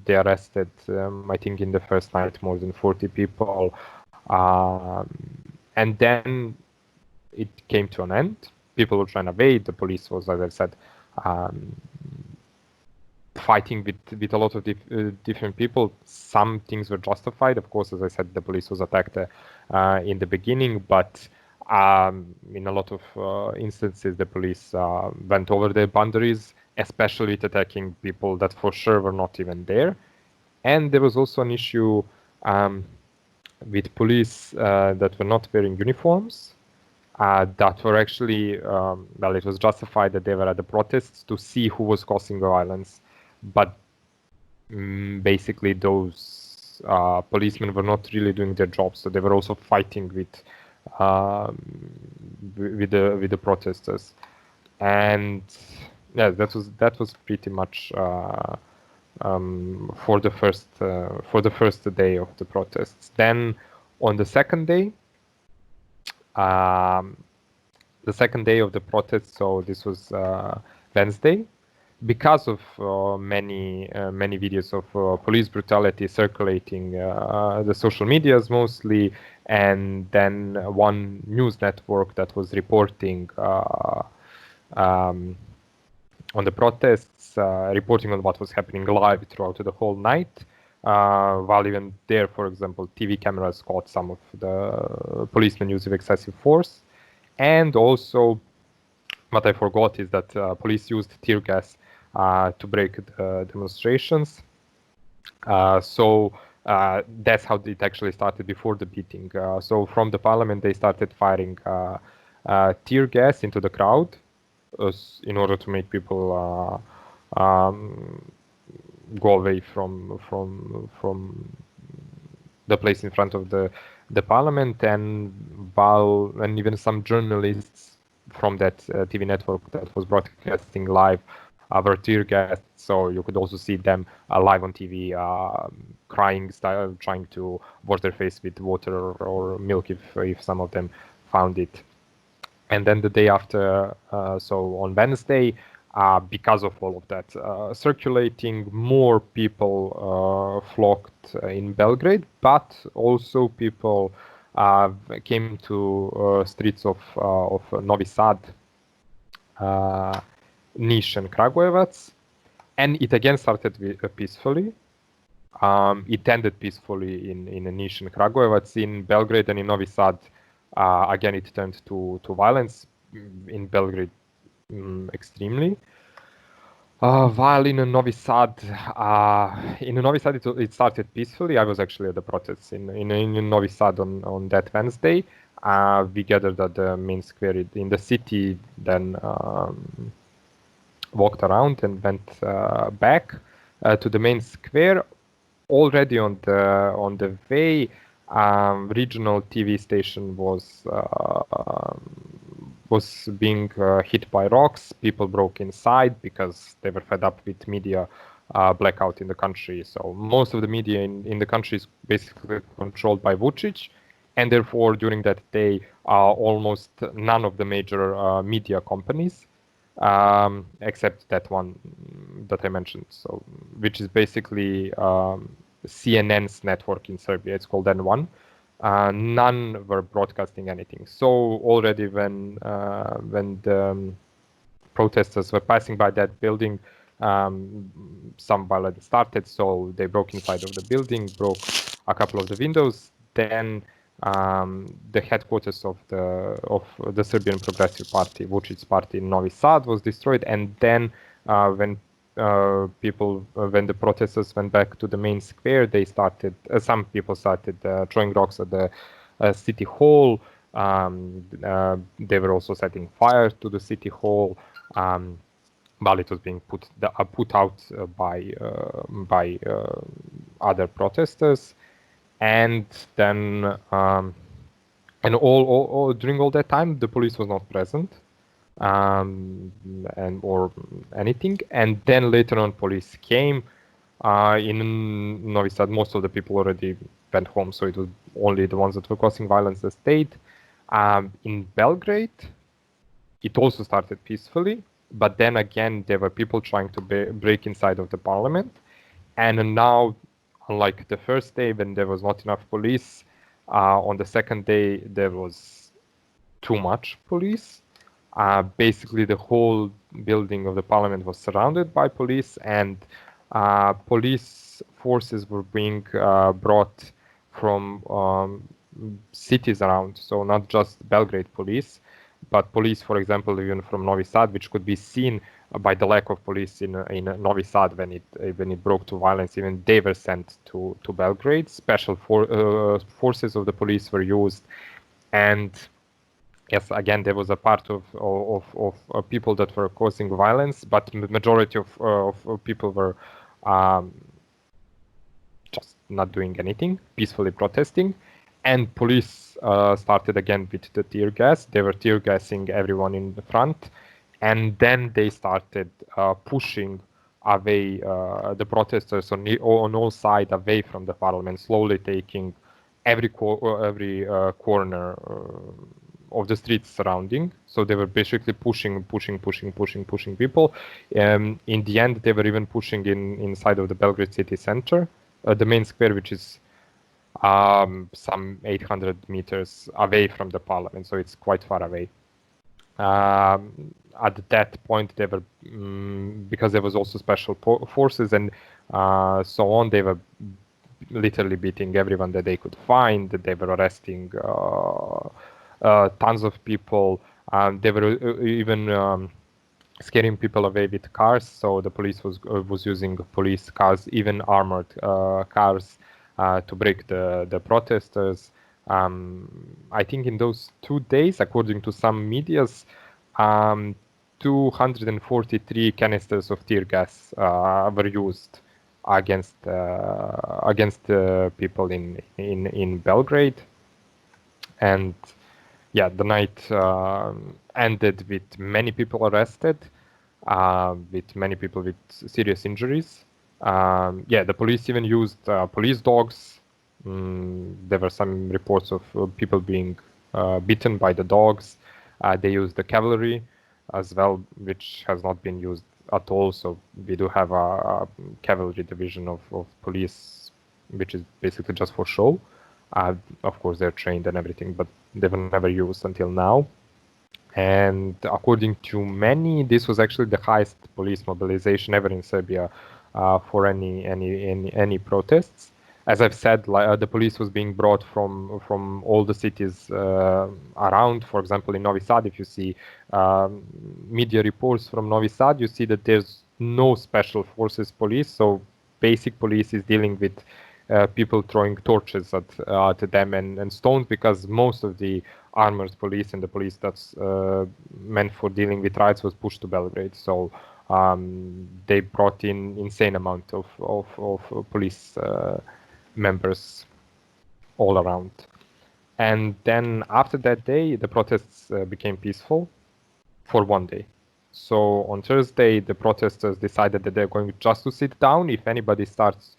They arrested, I think in the first night, more than 40 people. And then it came to an end. People were trying to evade. The police was, as I said, fighting with a lot of different people. Some things were justified. Of course, as I said, the police was attacked in the beginning, but in a lot of instances, the police went over their boundaries, especially with attacking people that for sure were not even there. And there was also an issue with police that were not wearing uniforms, that were actually, well, it was justified that they were at the protests to see who was causing the violence. But basically those policemen were not really doing their job, so they were also fighting with the protesters. And yeah, that was pretty much for the first day of the protests. Then on the second day of the protest, so this was Wednesday, because of many videos of police brutality circulating the social medias mostly, and then one news network that was reporting on the protests, reporting on what was happening live throughout the whole night, while even there, for example, TV cameras caught some of the policemen using excessive force. And also, what I forgot is that police used tear gas to break the demonstrations. So that's how it actually started before the beating. So from the parliament, they started firing tear gas into the crowd in order to make people go away from the place in front of the parliament, and even some journalists from that TV network that was broadcasting live were tear gassed, so you could also see them live on TV crying, trying to wash their face with water or milk if some of them found it. And then the day after, so on Wednesday, because of all of that circulating, more people flocked in Belgrade, but also people came to streets of Novi Sad, Niš, and Kragujevac, and it again started peacefully. It ended peacefully in Niš and Kragujevac. In Belgrade and in Novi Sad, again it turned to violence. In Belgrade, extremely. While in Novi Sad, it started peacefully. I was actually at the protests in Novi Sad on that Wednesday. We gathered at the main square in the city, then walked around and went back to the main square. Already on the way, regional TV station was being hit by rocks. People broke inside because they were fed up with media blackout in the country. So most of the media in the country is basically controlled by Vučić, and therefore during that day, almost none of the major media companies, except that one that I mentioned, so which is basically CNN's network in Serbia. It's called N1. None were broadcasting anything. So already when the protesters were passing by that building, some violence started. So they broke inside of the building, broke a couple of the windows. Then the headquarters of the Serbian Progressive Party, Vučić's party in Novi Sad, was destroyed. And then when the protesters went back to the main square, they started. Some people started throwing rocks at the city hall. They were also setting fire to the city hall, while it was being put out by other protesters. And then, and all during all that time, the police was not present. Or anything, and then later on police came. In Novi Sad, most of the people already went home, so it was only the ones that were causing violence that stayed. In Belgrade, it also started peacefully, but then again there were people trying to break inside of the parliament, and now, unlike the first day when there was not enough police, on the second day there was too much police. Basically, the whole building of the parliament was surrounded by police, and police forces were being brought from cities around. So not just Belgrade police, but police, for example, even from Novi Sad, which could be seen by the lack of police in Novi Sad when it broke to violence. Even they were sent to Belgrade. Special forces of the police were used, and yes, again, there was a part of people that were causing violence, but the majority of people were just not doing anything, peacefully protesting. And police started again with the tear gas. They were tear gassing everyone in the front. And then they started pushing away the protesters on all sides away from the parliament, slowly taking every corner of the streets surrounding. So they were basically pushing people. In the end, they were even pushing inside of the Belgrade city center, the main square, which is some 800 meters away from the parliament. So it's quite far away. At that point, they were because there was also special forces and so on. They were literally beating everyone that they could find. They were arresting tons of people. They were even scaring people away with cars. So the police was using police cars, even armored cars, to break the protesters. I think in those 2 days, according to some medias, 243 canisters of tear gas were used against people in Belgrade. And yeah, the night ended with many people arrested, with many people with serious injuries. The police even used police dogs. There were some reports of people being bitten by the dogs. They used the cavalry as well, which has not been used at all. So we do have a cavalry division of police, which is basically just for show. Of course, they're trained and everything, but they were never used until now. And according to many, this was actually the highest police mobilization ever in Serbia for any protests. As I've said, the police was being brought from all the cities around. For example, in Novi Sad, if you see media reports from Novi Sad, you see that there's no special forces police. So basic police is dealing with people throwing torches at them and stones, because most of the armored police and the police that's meant for dealing with riots was pushed to Belgrade. So they brought in insane amount of police members all around. And then after that day, the protests became peaceful for 1 day. So on Thursday, the protesters decided that they're going just to sit down. If anybody starts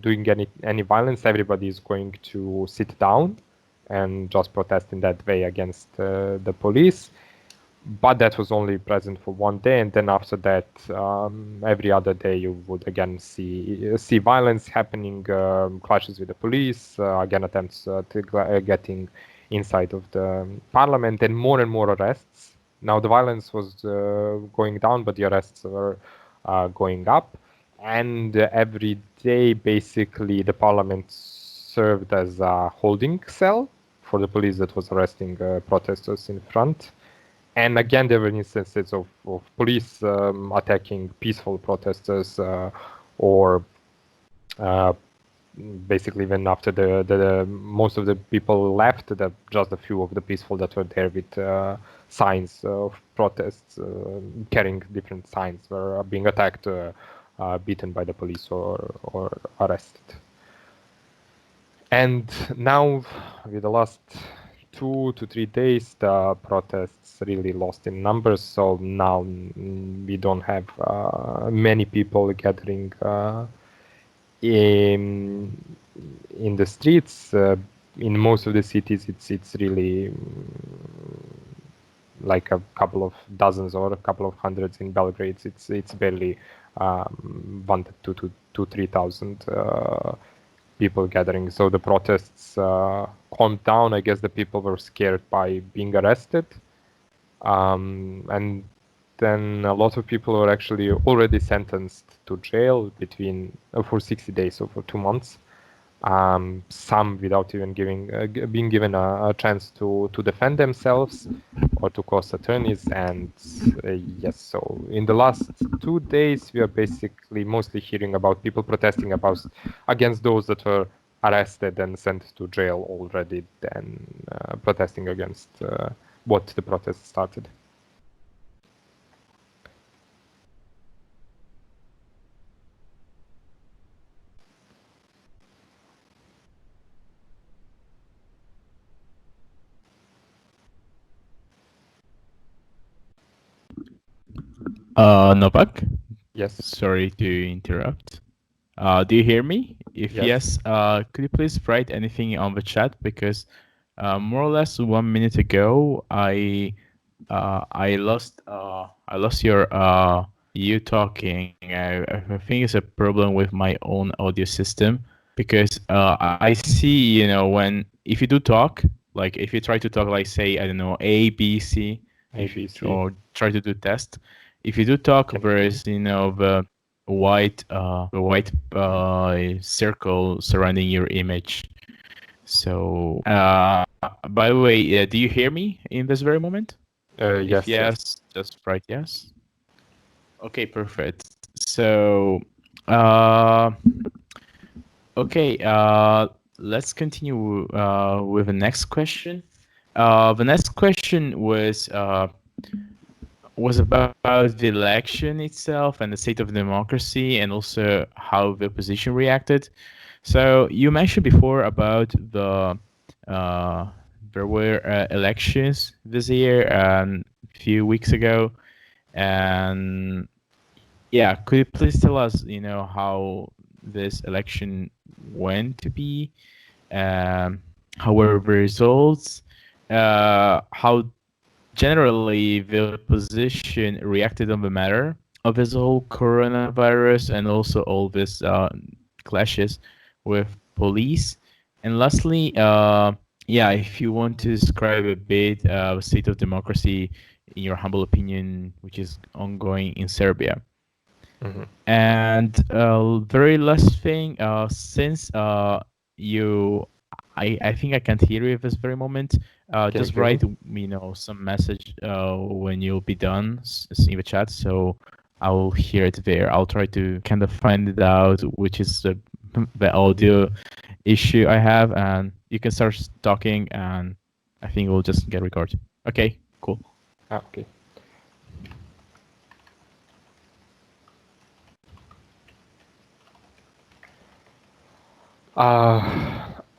doing any violence, everybody is going to sit down and just protest in that way against the police. But that was only present for 1 day, and then after that, every other day you would again see violence happening, clashes with the police, again attempts to getting inside of the parliament, and more arrests. Now the violence was going down, but the arrests were going up, and every day basically the parliament served as a holding cell for the police that was arresting protesters in front. And again, there were instances of police attacking peaceful protesters, or basically even after the most of the people left, that just a few of the peaceful that were there with signs of protests, carrying different signs, were being attacked, beaten by the police, or arrested. And now, with the last 2 to 3 days, the protests really lost in numbers. So now we don't have many people gathering in the streets. In most of the cities, it's really like a couple of dozens or a couple of hundreds. In Belgrade, it's barely 1,000 to 3,000 people gathering. So the protests calmed down. I guess the people were scared by being arrested, and then a lot of people were actually already sentenced to jail for 60 days, so for 2 months. Some without even being given a chance to defend themselves or to cost attorneys. And yes, so in the last 2 days, we are basically mostly hearing about people protesting against those that were arrested and sent to jail already, than protesting against what the protest started.
Novak?
Yes.
Sorry to interrupt. Do you hear me? If yes, could you please write anything on the chat? Because more or less 1 minute ago, I lost your you talking. I think it's a problem with my own audio system, because I see, if you do talk, like if you try to talk, like say, I don't know, A, B, C,
ABC.
or try to do test. If you do talk, there is, the white circle surrounding your image. So, by the way, do you hear me in this very moment?
Yes.
If yes, just write yes. Okay, perfect. So, okay, let's continue with the next question. The next question was about the election itself and the state of democracy, and also how the opposition reacted. So you mentioned before about there were elections this year and a few weeks ago, and yeah, could you please tell us, how this election went to be, how were the results, how generally the opposition reacted on the matter of this whole coronavirus and also all this clashes with police. And lastly, yeah, if you want to describe a bit the state of democracy in your humble opinion, which is ongoing in Serbia.
Mhm.
And very last thing, since I think I can't hear you at this very moment.
Can
Just
you hear
write, some message when you'll be done in the chat, so I'll hear it there. I'll try to kind of find it out, which is the audio issue I have, and you can start talking, and I think we'll just get recorded. Okay, cool.
Okay.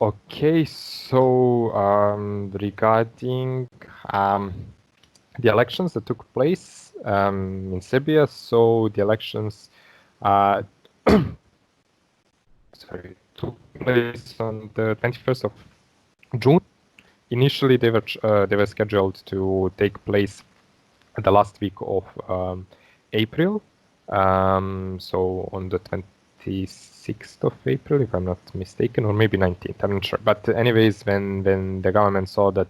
Okay, so regarding the elections that took place in Serbia, so the elections took place on the 21st of June. Initially, they were scheduled to take place the last week of April, so on the 26th of April, if I'm not mistaken, or maybe 19th, I'm not sure. But anyways, when the government saw that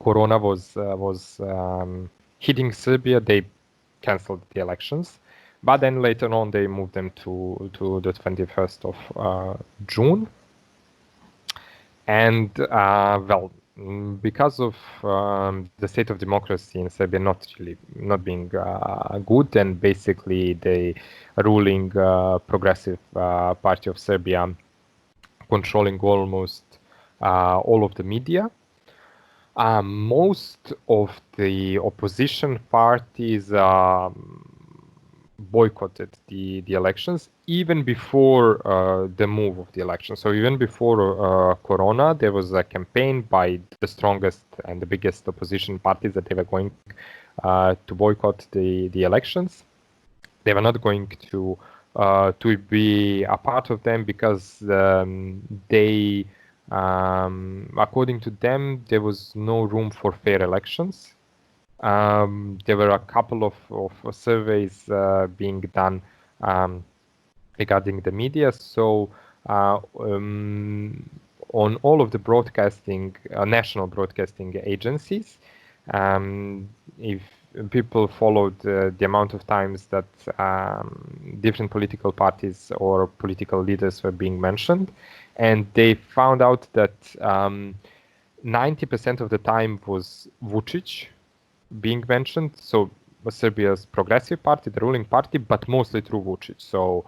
Corona was hitting Serbia, they cancelled the elections. But then later on, they moved them to the 21st of June. And well, because of the state of democracy in Serbia not being good, and basically the ruling progressive party of Serbia controlling almost all of the media, most of the opposition parties boycotted the elections even before the move of the election. So even before Corona, there was a campaign by the strongest and the biggest opposition parties that they were going to boycott the elections. They were not going to be a part of them because they, according to them, there was no room for fair elections. There were a couple of surveys being done regarding the media. So on all of the broadcasting, national broadcasting agencies, if people followed the amount of times that different political parties or political leaders were being mentioned, and they found out that 90% of the time was Vučić being mentioned, so Serbia's progressive party, the ruling party, but mostly through Vučić. So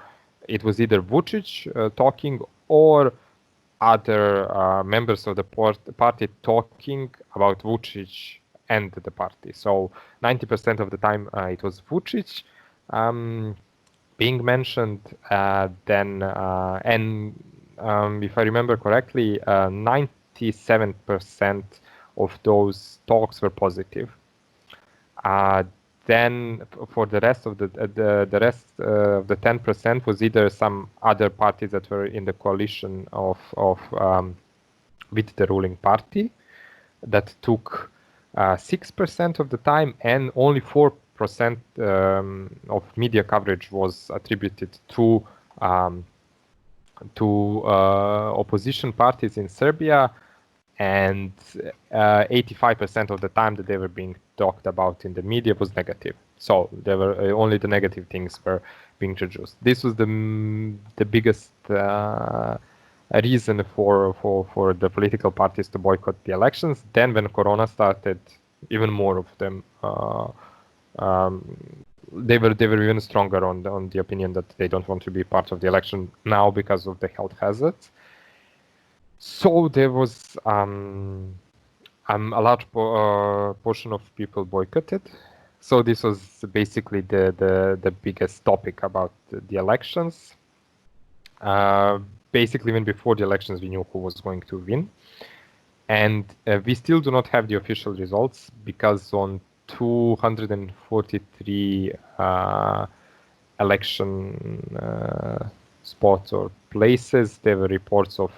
it was either Vučić talking or other members of the party talking about Vučić and the party. So 90% of the time it was Vučić being mentioned. Then if I remember correctly, 97% of those talks were positive. Then for the rest of the 10% was either some other parties that were in the coalition of with the ruling party that took 6% of the time, and only 4% of media coverage was attributed to opposition parties in Serbia, and 85% of the time that they were being talked about in the media was negative. So there were only the negative things were being introduced. This was the biggest reason for the political parties to boycott the elections. Then when Corona started, even more of them they were even stronger on the opinion that they don't want to be part of the election now because of the health hazards. So there was a large portion of people boycotted. So this was basically the biggest topic about the elections. Basically, even before the elections, we knew who was going to win. And we still do not have the official results because on 243 election spots or places, there were reports of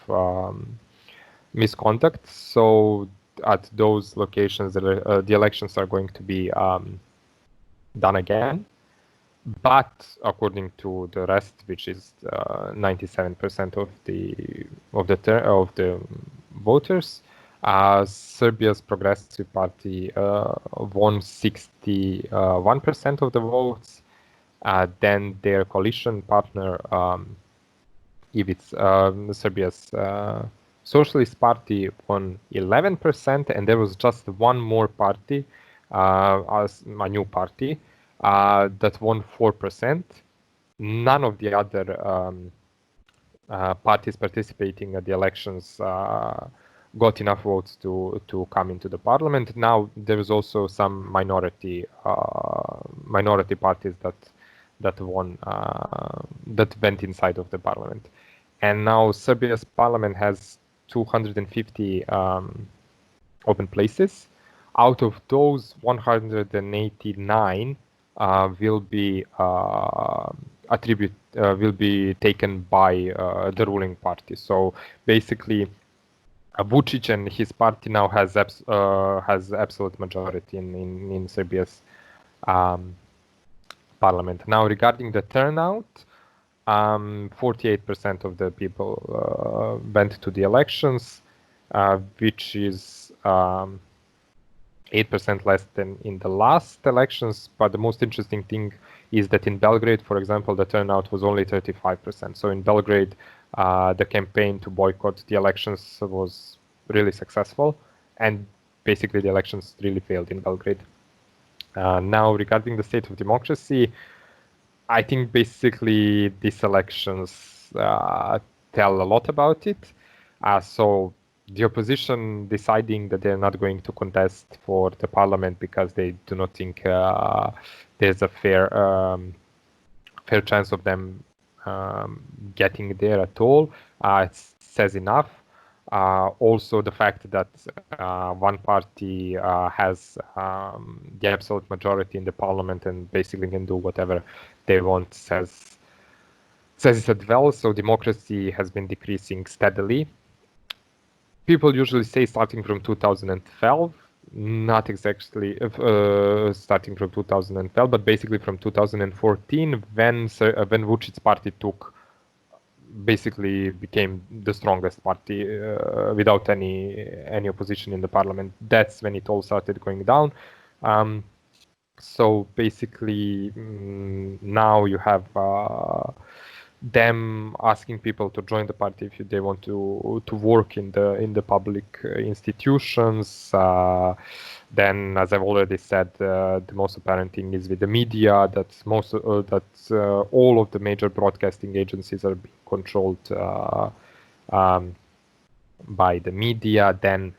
misconduct. So at those locations, the elections are going to be done again. But according to the rest, which is 97% of the voters, Serbia's Progressive Party won 61% of the votes. Then their coalition partner, Serbia's Socialist Party, won 11%, and there was just one more party, as a new party, that won 4%. None of the other parties participating at the elections got enough votes to come into the parliament. Now there is also some minority parties that won that went inside of the parliament, and now Serbia's parliament has 250 open places. Out of those, 189 will be will be taken by the ruling party. So basically, Vučić and his party now has absolute majority in Serbia's parliament. Now, regarding the turnout, 48% of the people went to the elections, which is 8% less than in the last elections. But the most interesting thing is that in Belgrade, for example, the turnout was only 35%. So in Belgrade, the campaign to boycott the elections was really successful, and basically the elections really failed in Belgrade. Now, regarding the state of democracy, I think basically these elections tell a lot about it. So the opposition deciding that they're not going to contest for the parliament because they do not think there's a fair chance of them getting there at all. It says enough. Also, the fact that one party has the absolute majority in the parliament and basically can do whatever they want says it well. So democracy has been decreasing steadily. People usually say starting from 2012, not exactly starting from 2012, but basically from 2014, when Vučić's party basically became the strongest party without any opposition in the parliament. That's when it all started going down. So basically now you have them asking people to join the party if they want to work in the public institutions. Then, as I've already said, the most apparent thing is with the media, that all of the major broadcasting agencies are being controlled by the media. Then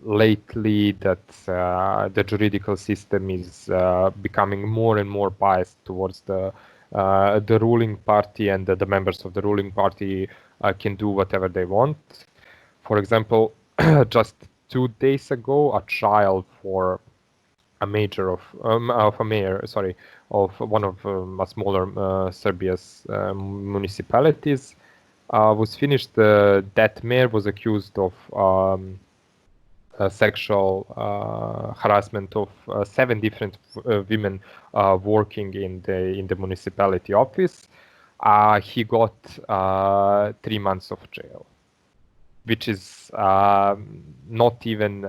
lately that the juridical system is becoming more and more biased towards the ruling party, and the members of the ruling party can do whatever they want. For example, just 2 days ago, a trial for a mayor of one of a smaller Serbia's municipalities was finished. That mayor was accused of sexual harassment of 7 different women working in the municipality office. He got 3 months of jail, which is not even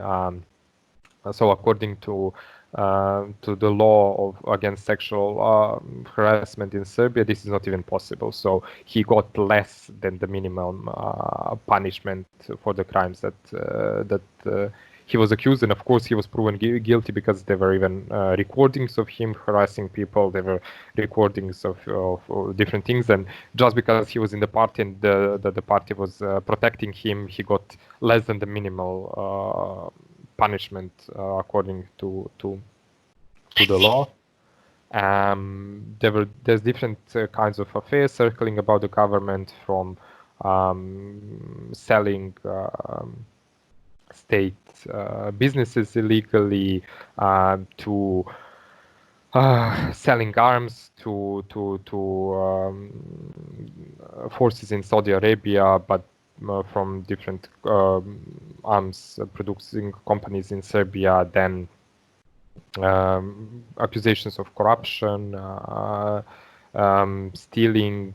so. According to to the law against sexual harassment in Serbia, this is not even possible. So he got less than the minimum punishment for the crimes that he was accused. And of course, he was proven guilty because there were even recordings of him harassing people. There were recordings of different things. And just because he was in the party and the party was protecting him, he got less than the minimal punishment according to the law. There's different kinds of affairs circling about the government, from selling state businesses illegally to selling arms to forces in Saudi Arabia, but from different arms producing companies in Serbia, then accusations of corruption, stealing,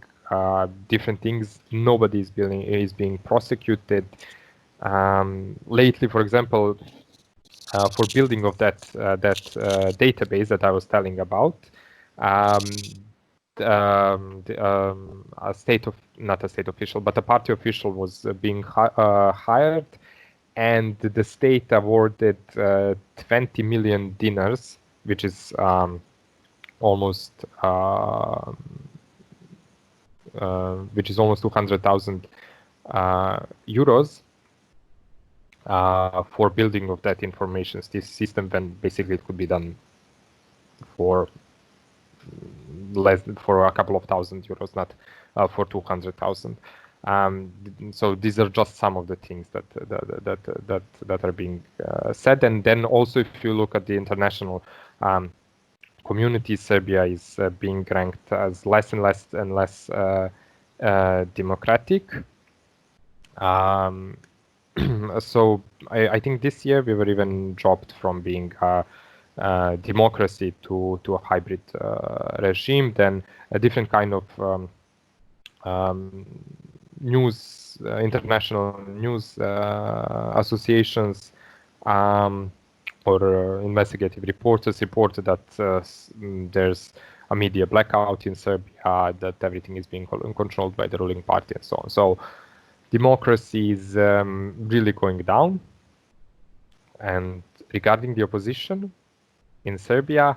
different things. Nobody is being prosecuted. Lately, for example, for building of that database that I was telling about, not a state official, but a party official was being hired, and the state awarded 20 million dinars, which is almost 200,000 euros for building of that information system. When basically it could be done for a couple of thousand euros, not for 200,000. So these are just some of the things that are being said. And then also, if you look at the international community, Serbia is being ranked as less and less democratic. So I think this year we were even dropped from being democracy to a hybrid regime. Then a different kind of news, international news associations or investigative reporters reported that there's a media blackout in Serbia, that everything is being controlled by the ruling party and so on. So democracy is really going down. And regarding the opposition in Serbia,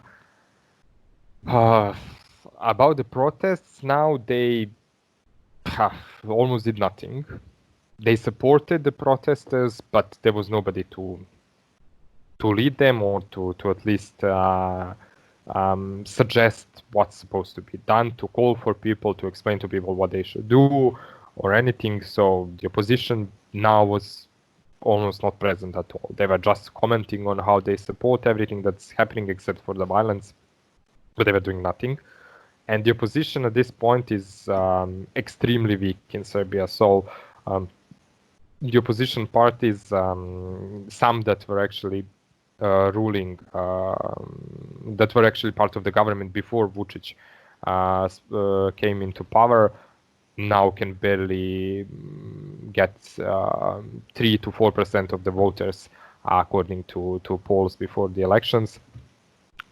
about the protests, now they almost did nothing. They supported the protesters, but there was nobody to lead them, or to at least suggest what's supposed to be done, to call for people, to explain to people what they should do, or anything. So the opposition now was almost not present at all. They were just commenting on how they support everything that's happening except for the violence, but they were doing nothing. And the opposition at this point is extremely weak in Serbia. So the opposition parties, some that were actually ruling, that were actually part of the government before Vučić came into power, now can barely get 3 to 4% of the voters, according to polls before the elections.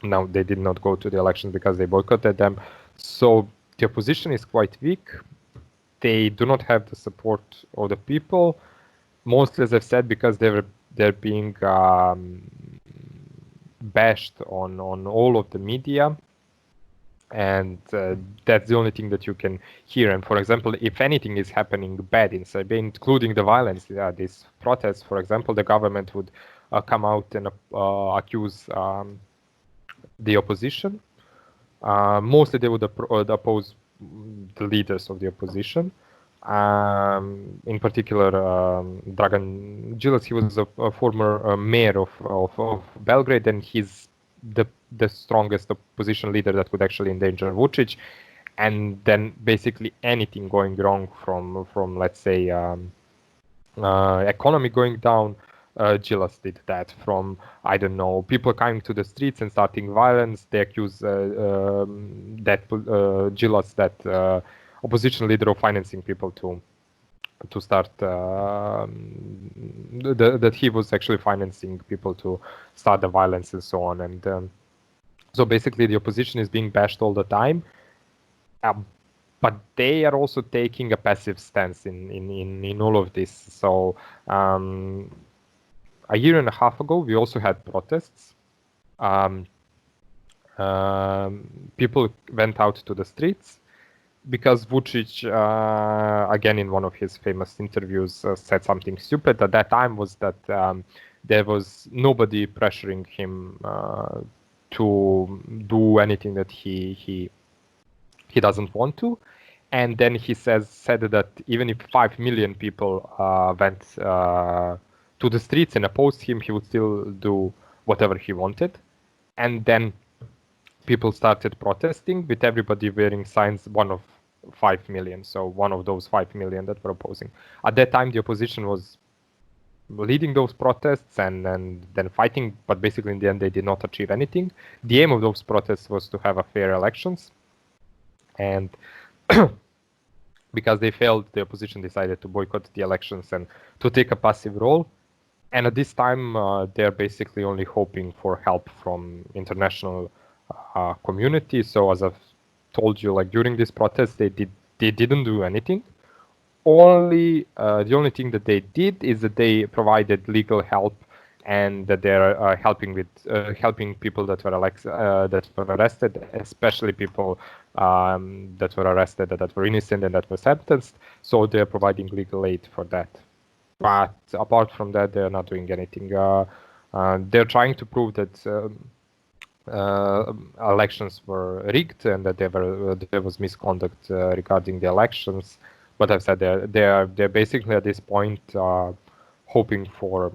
Now, they did not go to the elections because they boycotted them. So the opposition is quite weak. They do not have the support of the people, mostly, as I've said, because they're being bashed on all of the media. And that's the only thing that you can hear. And for example, if anything is happening bad in Serbia, including the violence, these protests, for example, the government would come out and accuse the opposition. Mostly they would oppose the leaders of the opposition. In particular, Dragan Đilas, he was a former mayor of Belgrade, and he's the strongest opposition leader that could actually endanger Vučić. And then basically anything going wrong from let's say economy going down, Đilas did that. From, I don't know, people coming to the streets and starting violence, they accuse Đilas, that opposition leader, of financing people to to start that he was actually financing people to start the violence and so on. And so basically the opposition is being bashed all the time, but they are also taking a passive stance in all of this. So a year and a half ago we also had protests. People went out to the streets because Vučić, again in one of his famous interviews, said something stupid at that time, was that there was nobody pressuring him to do anything that he doesn't want to. And then he said that even if 5 million people went to the streets and opposed him, he would still do whatever he wanted. And then people started protesting with everybody wearing signs, one of 5 million. So one of those 5 million that were opposing. At that time, the opposition was leading those protests and then fighting, but basically in the end, they did not achieve anything. The aim of those protests was to have a fair elections. And because they failed, the opposition decided to boycott the elections and to take a passive role. And at this time, they're basically only hoping for help from international community. So as I've told you, like during this protest, they didn't do anything. The only thing that they did is that they provided legal help, and that they're helping people that were arrested, especially people that were arrested that were innocent and that were sentenced. So they're providing legal aid for that. But apart from that, they're not doing anything. They're trying to prove that elections were rigged and that there was misconduct regarding the elections. But I've said they're basically at this point hoping for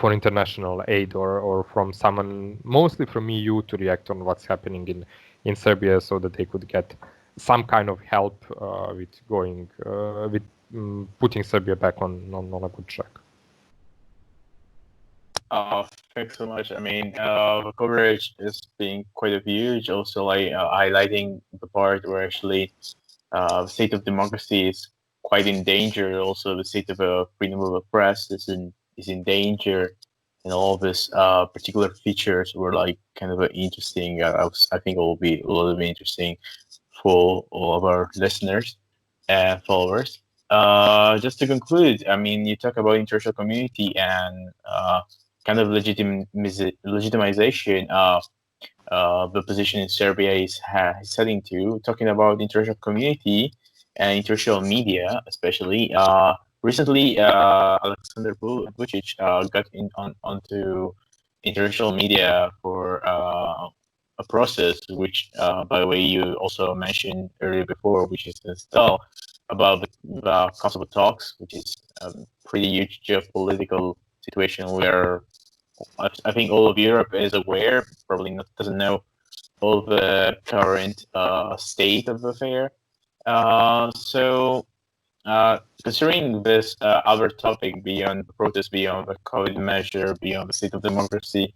international aid or from someone, mostly from EU, to react on what's happening in Serbia, so that they could get some kind of help with putting Serbia back on a good track.
Thanks so much. I mean, the coverage is being quite huge. Also, like highlighting the part where actually the state of democracy is quite in danger. Also, the state of freedom of the press is in danger, and all of these particular features were like kind of interesting. I think it will be a little bit interesting for all of our listeners and followers. Just to conclude, I mean, you talk about international community and kind of legitimization of the position in Serbia is heading to. Talking about international community and international media, especially. Recently, Aleksandar Vučić got onto international media for a process, which, by the way, you also mentioned earlier before, which is installed about the Kosovo talks, which is a pretty huge geopolitical situation where I think all of Europe is aware, probably doesn't know all the current state of the affair. So considering this other topic beyond the protest, beyond the COVID measure, beyond the state of democracy,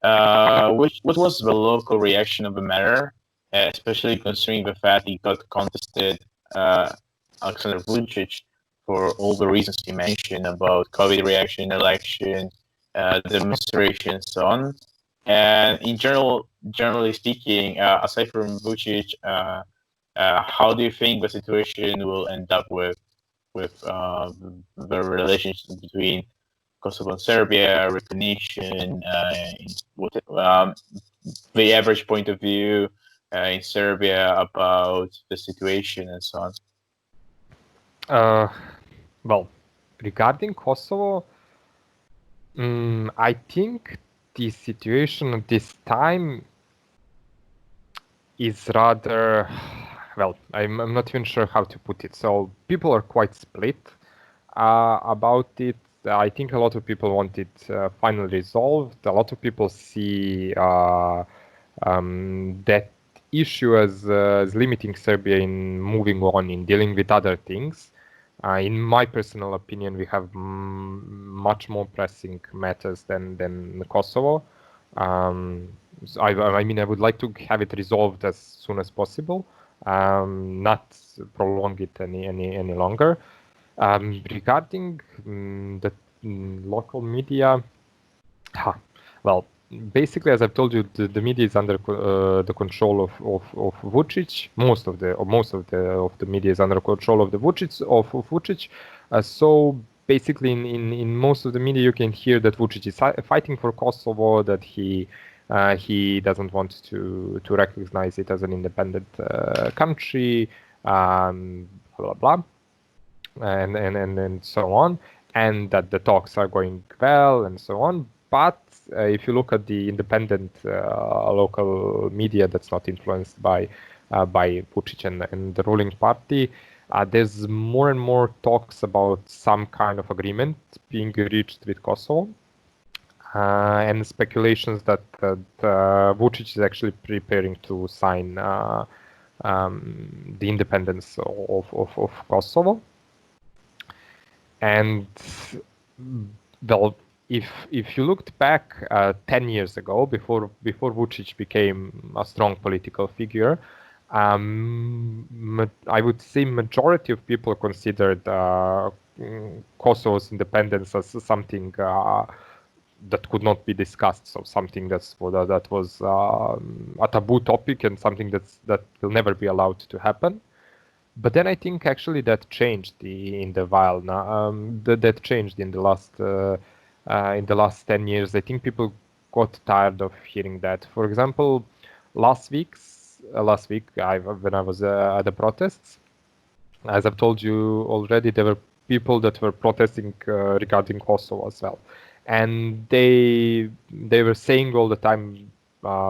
what was the local reaction of the matter, especially considering the fact he got contested Aleksandar Vučić for all the reasons you mentioned about COVID reaction, election, demonstration, and so on. And in generally speaking, aside from Vučić, how do you think the situation will end up with the relationship between Kosovo and Serbia, recognition, the average point of view in Serbia about the situation and so on?
Well, regarding Kosovo, I think the situation at this time is rather, well, I'm not even sure how to put it. So people are quite split about it. I think a lot of people want it finally resolved. A lot of people see that issue as limiting Serbia in moving on, in dealing with other things. In my personal opinion, we have much more pressing matters than Kosovo. So I mean, I would like to have it resolved as soon as possible, not prolong it any longer. Regarding the local media, well, basically, as I've told you, the media is under the control of Vučić. Most of the media is under control of the Vučić. So basically, in most of the media, you can hear that Vučić is fighting for Kosovo, that he doesn't want to recognize it as an independent country, blah blah blah, and so on, and that the talks are going well and so on. But if you look at the independent local media that's not influenced by Vučić and the ruling party, there's more and more talks about some kind of agreement being reached with Kosovo, and speculations that Vučić is actually preparing to sign the independence of Kosovo. And well, if you looked back 10 years ago, before Vučić became a strong political figure, I would say majority of people considered Kosovo's independence as something that could not be discussed, so something that was a taboo topic and something that will never be allowed to happen. But then I think actually that changed in the while now. That changed in the last 10 years. I think people got tired of hearing that. For example, last week, when I was at the protests, as I've told you already, there were people that were protesting regarding Kosovo as well, and they were saying all the time,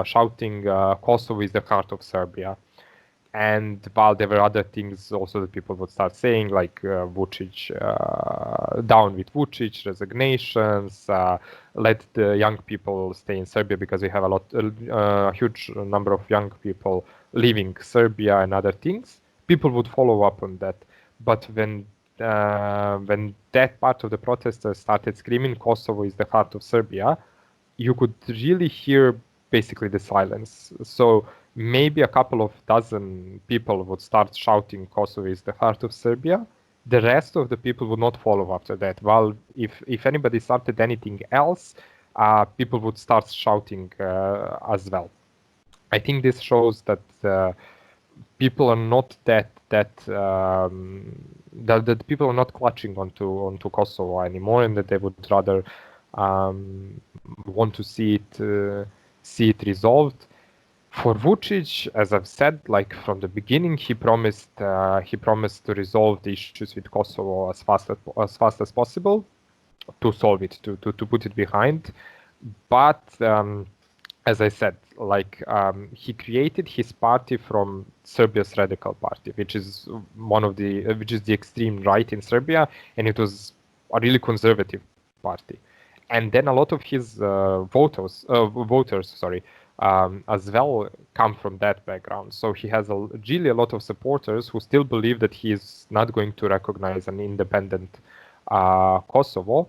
shouting, "Kosovo is the heart of Serbia." And while there were other things also that people would start saying, like Vučić, down with Vučić, resignations, let the young people stay in Serbia because we have a huge number of young people leaving Serbia and other things. People would follow up on that. But when that part of the protesters started screaming, "Kosovo is the heart of Serbia," you could really hear basically the silence. So maybe a couple of dozen people would start shouting, "Kosovo is the heart of Serbia." The rest of the people would not follow after that. Well, if anybody started anything else, people would start shouting as well. I think this shows that people are not that people are not clutching onto Kosovo anymore, and that they would rather want to see it resolved. For Vučić, as I've said, like from the beginning, he promised to resolve the issues with Kosovo as fast as possible, to solve it, to put it behind. But as I said, like he created his party from Serbia's Radical Party, which is the extreme right in Serbia, and it was a really conservative party. And then a lot of his voters, as well come from that background. So he has really a lot of supporters who still believe that he is not going to recognize an independent Kosovo,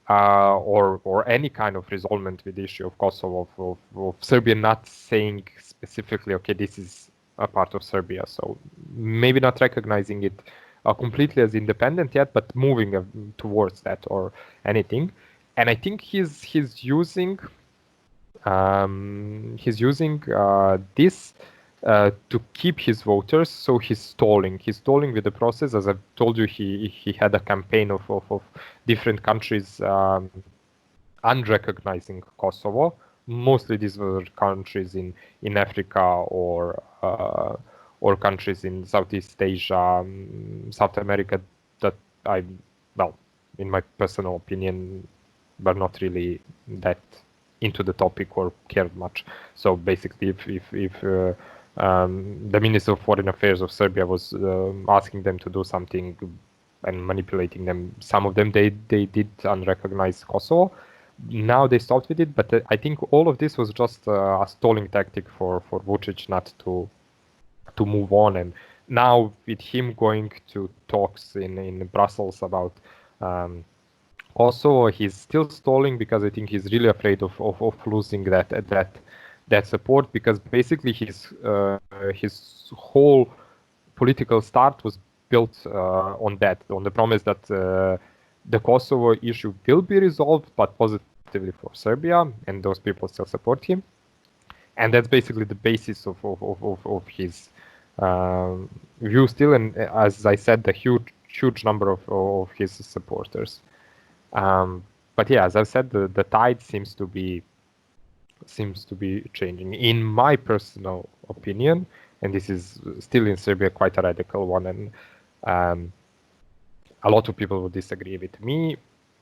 or any kind of resolvement with the issue of Kosovo, of Serbia not saying specifically, okay, this is a part of Serbia. So maybe not recognizing it completely as independent yet, but moving towards that or anything. And I think he's using this to keep his voters. So he's stalling with the process. As I've told you, he had a campaign of different countries unrecognizing Kosovo. Mostly these were countries in Africa or countries in Southeast Asia, South America, that in my personal opinion, were not really that into the topic or cared much. So basically, if the Minister of Foreign Affairs of Serbia was asking them to do something and manipulating them, some of them they did unrecognize Kosovo. Now they stopped with it, but I think all of this was just a stalling tactic for Vučić not to move on. And now with him going to talks in Brussels about Kosovo, he's still stalling because I think he's really afraid of losing that support, because basically his whole political start was built on that, on the promise that the Kosovo issue will be resolved, but positively for Serbia, and those people still support him. And that's basically the basis of his view still, and as I said, the huge number of his supporters. But yeah, as I said, the tide seems to be changing. In my personal opinion, and this is still in Serbia quite a radical one, and a lot of people would disagree with me.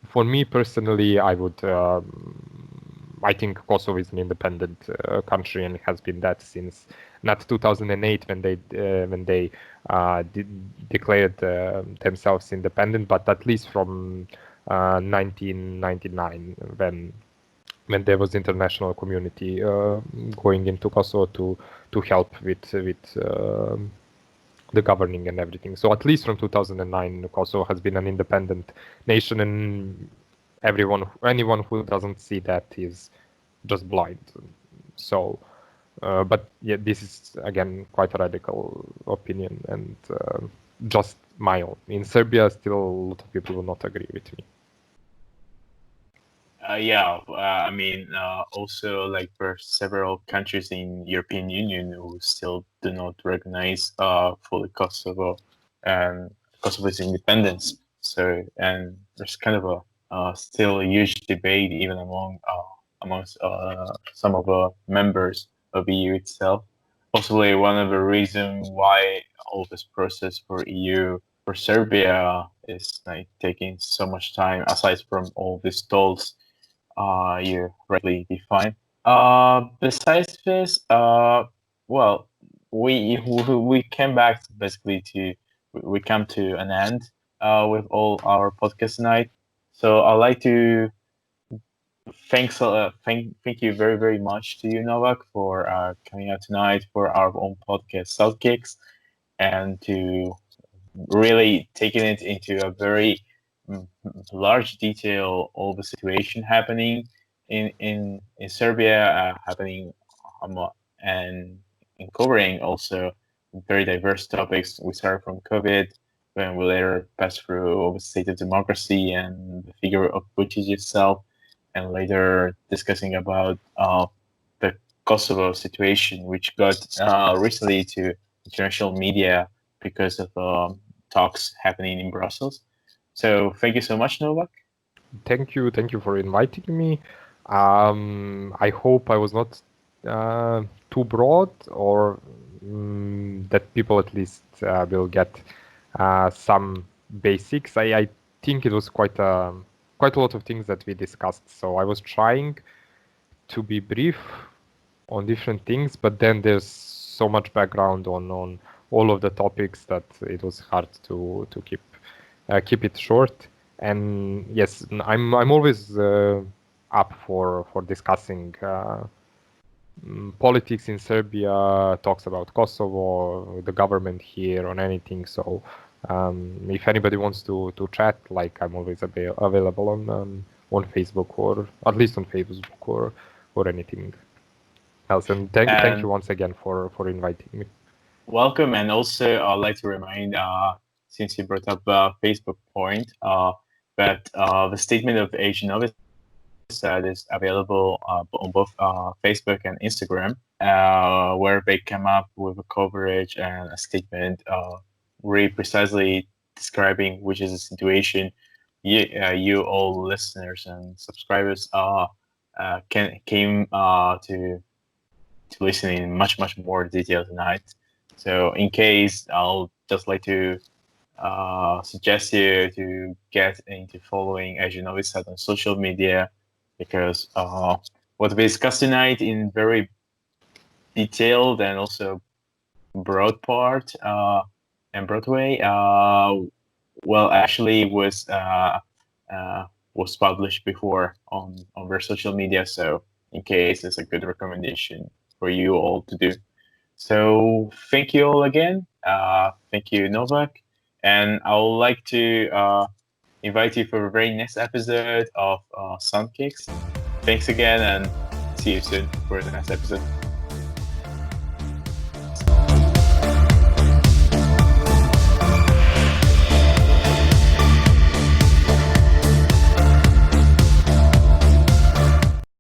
For me personally, I think Kosovo is an independent country and has been that since not 2008 when they declared themselves independent, but at least from 1999 when there was international community going into Kosovo to help with the governing and everything. So at least from 2009, Kosovo has been an independent nation, and anyone who doesn't see that is just blind. So, but yeah, this is again quite a radical opinion and just my own. In Serbia, still a lot of people will not agree with me.
I mean, also like for several countries in European Union who still do not recognize fully Kosovo and Kosovo's independence. So, and there's kind of a still a huge debate even amongst some of the members of EU itself. Possibly one of the reasons why all this process for EU for Serbia is like taking so much time, aside from all these tolls you rightly define. Besides this, well, we came back basically we come to an end with all our podcast tonight. So I'd like to thank you very very much to you, Novak, for coming out tonight for our own podcast, Sidekicks, and to really taking it into a very large detail all the situation happening in Serbia, happening and in covering also very diverse topics. We started from COVID, then we later passed through the state of democracy and the figure of Vučić itself, and later discussing about the Kosovo situation, which got recently to international media because of talks happening in Brussels. So thank you so much, Novak.
Thank you for inviting me. I hope I was not too broad, or that people at least will get some basics. I think it was quite a lot of things that we discussed. So I was trying to be brief on different things, but then there's so much background on all of the topics that it was hard to keep it short. And yes, I'm always up for discussing politics in Serbia, talks about Kosovo, the government here, on anything. So if anybody wants to chat, like, I'm always available on Facebook, or at least on Facebook, or anything else. And thank you once again for inviting me.
Welcome. And also I'd like to remind, since you brought up Facebook point, that the statement of AEGEEans Novi Sad is available on both Facebook and Instagram, where they come up with a coverage and a statement really precisely describing which is the situation you all listeners and subscribers came to listen in much more detail tonight. So in case, I'll just like to suggest you to get into following AEGEEans Novi Sad on social media, because what we discussed tonight in very detailed and also broad part and broad way, well, actually was published before on their social media. So in case, it's a good recommendation for you all to do. So thank you all again. Thank you, Novak. And I would like to invite you for the very next episode of Sidekicks. Thanks again, and see you soon for the next episode.